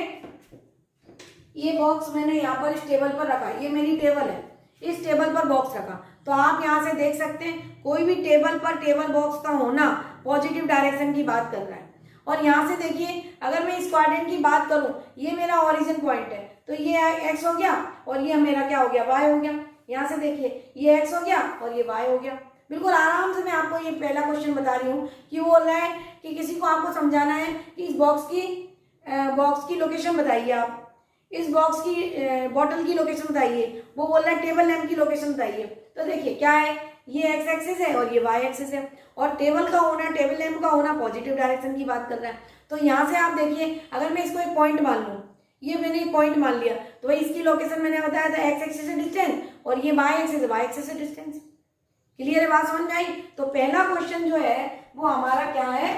ये बॉक्स मैंने यहाँ पर इस टेबल पर रखा, ये मेरी टेबल है, इस टेबल पर बॉक्स रखा, तो आप यहाँ से देख सकते हैं कोई भी टेबल पर टेबल बॉक्स का होना पॉजिटिव डायरेक्शन की बात कर रहा है। और यहाँ से देखिए, अगर मैं इस क्वाड्रेंट की बात करूं, ये मेरा ओरिजिन पॉइंट है, तो ये एक्स हो गया और ये मेरा क्या हो गया, वाई हो गया। यहाँ से देखिए ये एक्स हो गया और ये वाई हो गया। बिल्कुल आराम से मैं आपको ये पहला क्वेश्चन बता रही हूँ कि वो बोल रहा है कि किसी को आपको समझाना है कि इस बॉक्स की लोकेशन बताइए, आप इस बॉक्स की बॉटल की लोकेशन बताइए। वो बोल रहा है टेबल लैंप की लोकेशन बताइए। तो देखिए क्या है, ये एक्स एक्सिस है और ये वाई एक्सिस है, और टेबल का होना, टेबल लैंप का होना पॉजिटिव डायरेक्शन की बात कर रहा है। तो यहाँ से आप देखिए, अगर मैं इसको एक पॉइंट मान लूँ, ये मैंने एक पॉइंट मान लिया, तो भाई इसकी लोकेशन मैंने बताया था एक्स एक्सिस से डिस्टेंस, और ये वाई एक्सिस से डिस्टेंस। क्लियर है, बात समझ में आई। तो पहला क्वेश्चन जो है वो हमारा क्या है,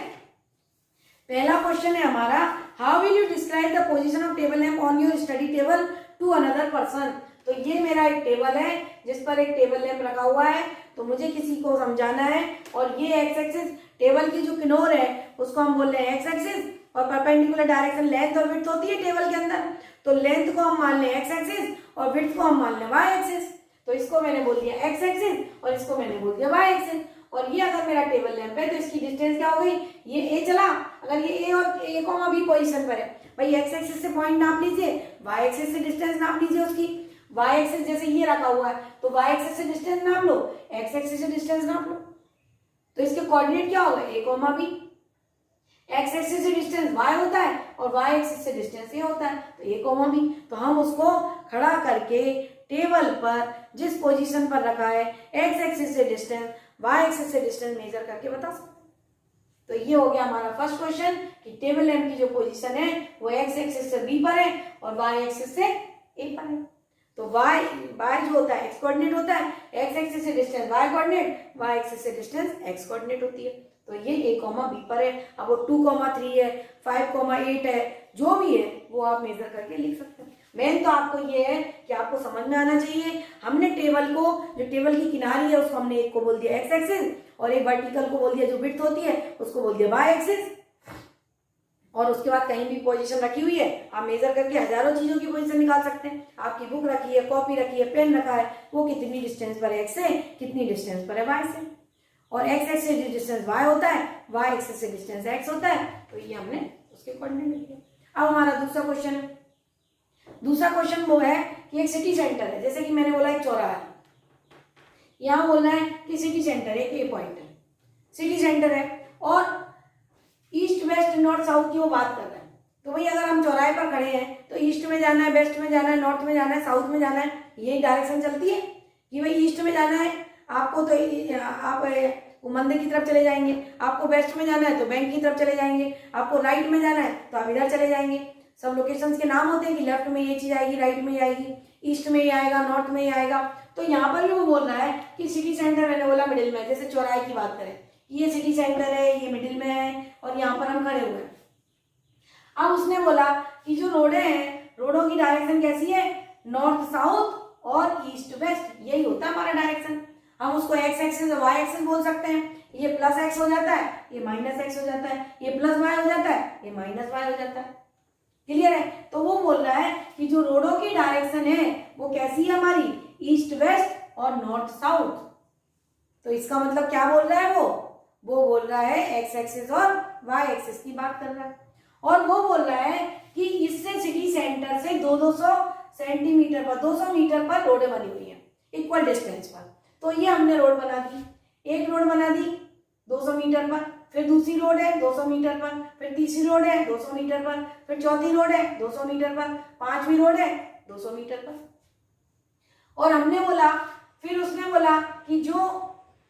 पहला क्वेश्चन है हमारा, how will you describe the position of table lamp on your study table to another person. तो ये मेरा एक टेबल है जिस पर एक टेबल लैंप रखा हुआ है, तो मुझे किसी को समझाना है, और ये एक्स एक्सिस, टेबल की जो किनोर है उसको हम बोल रहे हैं एक्स एक्सिस, और परपेंडिकुलर डायरेक्शन लेंथ और विड्थ होती है टेबल के अंदर, तो लेंथ को हम मान लें एक्स एक्सिस और विड्थ को हम मान लें वाई एक्सिस। तो इसको मैंने बोल दिया एक्स एक्सिस और इसको मैंने बोल दिया वाई एक्सिस। और ये अगर मेरा टेबल लैंप है तो इसकी डिस्टेंस क्या हो गई, ये ए चला, अगर ये ए और ए को बी पोजीशन पर है, भाई एक्स एक्सिस से पॉइंट नाप लीजिए, वाई एक्सिस से डिस्टेंस नाप लीजिए उसकी। वाई एक्सिस जैसे ये रखा हुआ है तो वाई एक्सिस से डिस्टेंस नाप लो, एक्स एक्सिस से डिस्टेंस नाप लो, तो इसके कोऑर्डिनेट क्या होगा, ए बी। एक्स एक्सिस से डिस्टेंस वाई होता है और वाई एक्सिस से डिस्टेंस ये होता है, तो ए बी। तो हम उसको खड़ा करके टेबल पर जिस पोजीशन पर रखा है एक्स एक्सिस से डिस्टेंस, वाई एक्सिस से डिस्टेंस मेजर करके बता सकते हैं। तो ये हो गया हमारा फर्स्ट क्वेश्चन कि टेबल लैंप की जो पोजीशन है वो एक्स एक्सिस से बी पर है और वाई एक्सिस से ए पर है। तो वाई जो होता है एक्स कोऑर्डिनेट होता है, एक्स एक्सिस से distance y coordinate, y axis से डिस्टेंस एक्स कोऑर्डिनेट होती है। तो ये ए बी पर है। अब वो 2,3 है, 5,8 है, जो भी है वो आप मेजर करके लिख सकते हैं। मेन तो आपको ये है कि आपको समझ में आना चाहिए, हमने टेबल को, जो टेबल की किनारी है उसको हमने एक को बोल दिया एक्स एक्सिस, और एक वर्टिकल को बोल दिया जो विड्थ होती है उसको बोल दिया वाई एक्सिस, और उसके बाद कहीं भी पोजीशन रखी हुई है आप मेजर करके हजारों चीजों की पोजीशन निकाल सकते हैं। आपकी बुक रखी है, कॉपी रखी है, पेन रखा है, वो कितनी डिस्टेंस पर है एक्स से, कितनी डिस्टेंस पर है वाई से, और एक्स एक्सिस से डिस्टेंस वाई होता है, वाई एक्सिस से डिस्टेंस एक्स होता है। तो ये हमने उसके कोऑर्डिनेट लिखे। अब हमारा दूसरा क्वेश्चन है, दूसरा क्वेश्चन वो है कि एक सिटी सेंटर है, जैसे कि मैंने बोला एक चौराहा है, यहां बोलना है कि सिटी सेंटर है, ए पॉइंट है, सिटी सेंटर है, और ईस्ट वेस्ट नॉर्थ साउथ की वो बात कर रहे हैं। तो भाई अगर हम चौराहे पर खड़े हैं तो ईस्ट में जाना है, वेस्ट में जाना है, नॉर्थ में जाना है, साउथ में जाना है, यही डायरेक्शन चलती है कि भाई ईस्ट में जाना है आपको तो आप मंदिर की तरफ चले जाएंगे, आपको वेस्ट में जाना है तो बैंक की तरफ चले जाएंगे, आपको राइट में जाना है तो आप इधर चले जाएंगे। सब लोकेशंस के नाम होते हैं कि लेफ्ट में ये चीज आएगी, राइट में ये आएगी, ईस्ट में ये आएगा, नॉर्थ में ये आएगा। तो यहाँ पर भी वो बोल रहा है कि सिटी सेंटर, मैंने बोला मिडिल में, जैसे चौराहे की बात करें, ये सिटी सेंटर है, ये मिडिल में है और यहाँ पर हम खड़े हुए हैं। अब उसने बोला कि जो रोडें हैं, रोडों की डायरेक्शन कैसी है, नॉर्थ साउथ और ईस्ट वेस्ट, यही होता है हमारा डायरेक्शन। हम उसको एक्स एक्सिस और वाई एक्सिस बोल सकते हैं, ये प्लस एक्स हो जाता है, ये माइनस एक्स हो जाता है, ये प्लस वाई हो जाता है, ये माइनस वाई हो जाता है। क्लियर है। तो वो बोल रहा है कि जो रोडों की डायरेक्शन है वो कैसी है हमारी, ईस्ट वेस्ट और नॉर्थ साउथ। तो इसका मतलब क्या बोल रहा है, वो बोल रहा है एक्स एक्सिस और वाई एक्सिस की बात कर रहा है, और वो बोल रहा है कि इससे सिटी सेंटर से 200 सेंटीमीटर पर, 200 मीटर पर रोडें बनी हुई है इक्वल डिस्टेंस पर। तो ये हमने रोड बना दी, एक रोड बना दी 200 मीटर पर, फिर दूसरी रोड है 200 मीटर पर, फिर तीसरी रोड है 200 मीटर पर, फिर चौथी रोड है 200 मीटर पर, पांचवी रोड है 200 मीटर पर। और हमने बोला, फिर उसने बोला कि जो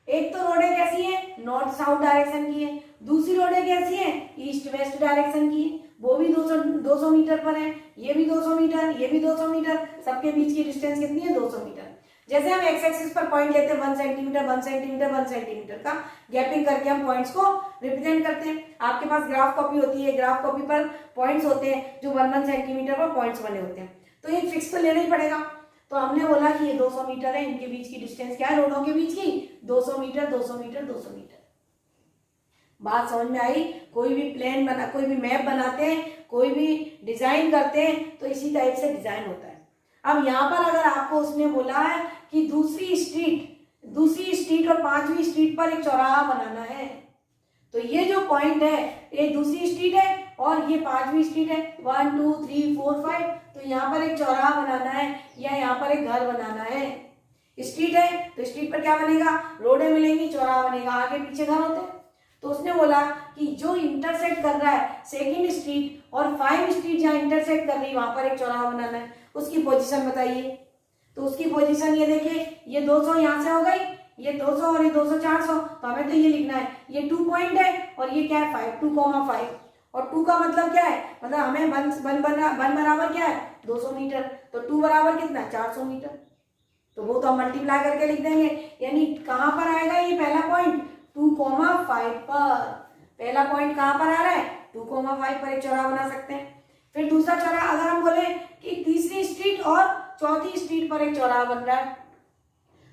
एक तो रोडें कैसी है, नॉर्थ साउथ डायरेक्शन की है, दूसरी रोडें कैसी है, ईस्ट वेस्ट डायरेक्शन की है, वो भी 200 मीटर पर है, ये भी 200 मीटर, ये भी 200 मीटर, सबके बीच की डिस्टेंस कितनी है, 200 मीटर। जैसे हम एक्स एक्सिस पर पॉइंट लेते हैं 1 सेंटीमीटर 1 सेंटीमीटर 1 सेंटीमीटर का गैपिंग करके हम पॉइंट्स को रिप्रेजेंट करते हैं। आपके पास ग्राफ कॉपी होती है, ग्राफ कॉपी पर पॉइंट्स होते हैं जो 1 सेंटीमीटर पर पॉइंट्स बने होते हैं, तो एक फिक्स तो लेना ही पड़ेगा। तो हमने बोला कि ये 200 मीटर है, इनके बीच की डिस्टेंस क्या है रोडों के बीच की 200 मीटर 200 मीटर 200 मीटर। बात समझ में आई? कोई भी प्लान बना, कोई भी मैप बनाते हैं, कोई भी डिजाइन करते हैं तो इसी टाइप से डिजाइन होता है। अब यहाँ पर अगर आपको उसने बोला है कि दूसरी स्ट्रीट और 5वीं स्ट्रीट पर एक चौराहा बनाना है, तो ये जो पॉइंट है ये दूसरी स्ट्रीट है और ये 5वीं स्ट्रीट है, 1 2 3 4 5, तो यहाँ पर एक चौराहा बनाना है या यहाँ पर एक घर बनाना है। स्ट्रीट है तो स्ट्रीट पर क्या बनेगा, रोडें मिलेंगी, चौराहा बनेगा, आगे पीछे घर होते हैं। तो उसने बोला कि जो इंटरसेक्ट कर रहा है सेकंड स्ट्रीट और 5 स्ट्रीट जहाँ इंटरसेक्ट कर रही है वहां पर एक चौराहा बनाना है, उसकी पोजीशन बताइए। तो उसकी पोजीशन ये देखिए, ये 200 यहाँ से हो गई, ये 200 और ये 200 400, तो हमें तो ये लिखना है ये 2 पॉइंट है और ये क्या है 5, 2,5। और 2 का मतलब क्या है, मतलब हमें वन बराबर क्या है 200 मीटर, तो 2 बराबर कितना 400 मीटर, तो वो तो हम मल्टीप्लाई करके लिख देंगे। यानी कहाँ पर आएगा ये पहला पॉइंट 2,5 पर, पहला पॉइंट कहाँ पर आ रहा है 2,5 पर एक चौराहा बना सकते हैं। फिर दूसरा चौराहा अगर हम बोले कि तीसरी स्ट्रीट और चौथी स्ट्रीट पर एक चौराहा बन रहा है,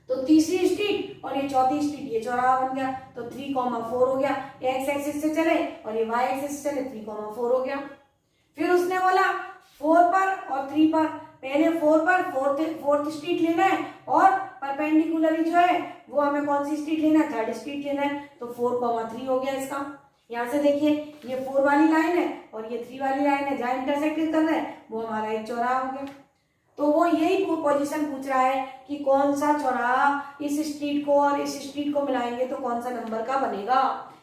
तो तीसरी स्ट्रीट और ये चौथी स्ट्रीट ये चौराहा बन गया, तो 3,4 हो गया। एक्स एक्सिस से चले और ये वाई एक्सिस से चले 3,4 हो गया। फिर उसने बोला 4 पर और 3 पर, पहले 4 पर फोर्थ स्ट्रीट लेना है और परपेंडिकुलरली जो है वो हमें कौन सी स्ट्रीट लेना है 3rd स्ट्रीट लेना है, तो 4,3 हो गया इसका। यहाँ से देखिए ये 4 वाली लाइन है और ये 3 वाली लाइन है, जहाँ इंटरसेक्ट कर रहा है वो हमारा एक चौराहा हो गया। तो वो यही पोजीशन पूछ रहा है कि कौन सा चौराहा इस स्ट्रीट को और इस स्ट्रीट को मिलाएंगे तो कौन सा नंबर का बनेगा,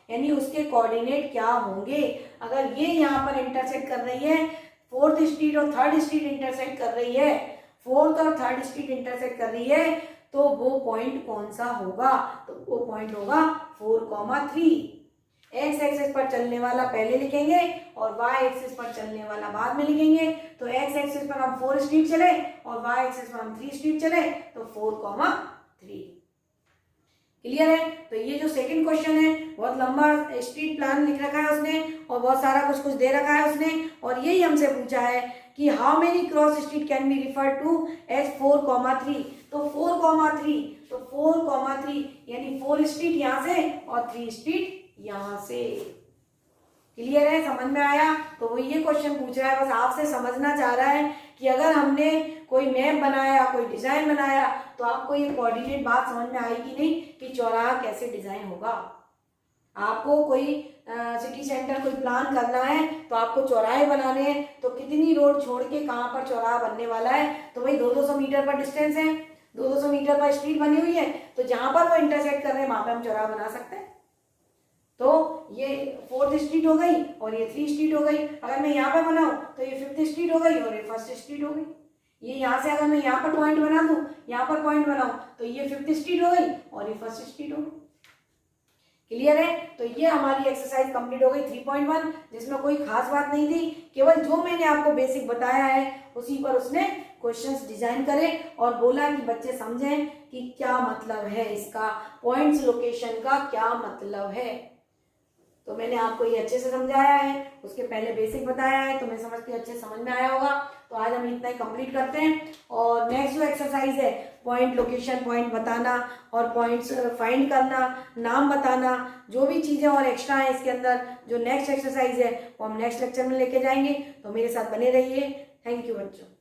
यानी उसके कोऑर्डिनेट क्या होंगे। अगर ये यहाँ पर इंटरसेक्ट कर रही है 4th स्ट्रीट और 3rd स्ट्रीट इंटरसेक्ट कर रही है, 4th और 3rd स्ट्रीट इंटरसेक्ट कर रही है, तो वो पॉइंट कौन सा होगा, तो वो पॉइंट होगा 4,3। एक्स एक्सिस पर चलने वाला पहले लिखेंगे और वाई एक्सिस पर चलने वाला बाद में लिखेंगे। तो एक्स एक्सिस पर हम 4 स्ट्रीट चले और वाई एक्सिस पर हम 3 स्ट्रीट चले, तो 4,3। क्लियर है? तो ये जो सेकंड क्वेश्चन है बहुत लंबा स्ट्रीट प्लान लिख रखा है उसने और बहुत सारा कुछ दे रखा है उसने, और यही हमसे पूछा है कि how many cross street can be refer to as 4,3। तो 4,3, तो 4,3 यानी 4 स्ट्रीट यहाँ से और 3 स्ट्रीट यहाँ से। क्लियर है? समझ में आया? तो वो ये क्वेश्चन पूछ रहा है, बस आपसे समझना चाह रहा है कि अगर हमने कोई मैप बनाया, कोई डिजाइन बनाया, तो आपको ये कोऑर्डिनेट बात समझ में आएगी नहीं कि चौराहा कैसे डिजाइन होगा। आपको कोई सिटी सेंटर कोई प्लान करना है तो आपको चौराहे बनाने हैं, तो कितनी रोड छोड़ के कहाँ पर चौराहा बनने वाला है, तो भाई 200 मीटर पर डिस्टेंस है, 200 मीटर पर स्ट्रीट बनी हुई है, तो जहां पर वो इंटरसेक्ट कर रहे हैं वहां पर हम चौराहा बना सकते हैं। तो ये 4th स्ट्रीट हो गई और ये 3 स्ट्रीट हो गई। अगर मैं यहाँ पर बनाऊं तो ये 5th स्ट्रीट हो गई और ये 1st स्ट्रीट हो गई। ये यहाँ से अगर मैं यहाँ पर पॉइंट बना दूं, यहाँ पर पॉइंट बनाऊं, तो ये 5th स्ट्रीट हो गई और ये 1st स्ट्रीट हो गई। क्लियर है? तो ये हमारी एक्सरसाइज कंप्लीट हो गई 3.1, जिसमें कोई खास बात नहीं थी, केवल जो मैंने आपको बेसिक बताया है उसी पर उसने क्वेश्चंस डिजाइन करे और बोला कि बच्चे समझें कि क्या मतलब है इसका, पॉइंट्स लोकेशन का क्या मतलब है। तो मैंने आपको ये अच्छे से समझाया है, उसके पहले बेसिक बताया है, तो मैं समझती हूँ अच्छे समझ में आया होगा। तो आज हम इतना ही कंप्लीट करते हैं और नेक्स्ट जो एक्सरसाइज है पॉइंट लोकेशन, पॉइंट बताना और पॉइंट्स फाइंड करना, नाम बताना, जो भी चीज़ें और एक्स्ट्रा है इसके अंदर, जो नेक्स्ट एक्सरसाइज है वो हम नेक्स्ट लेक्चर में लेके जाएंगे। तो मेरे साथ बने रहिए। थैंक यू बच्चों।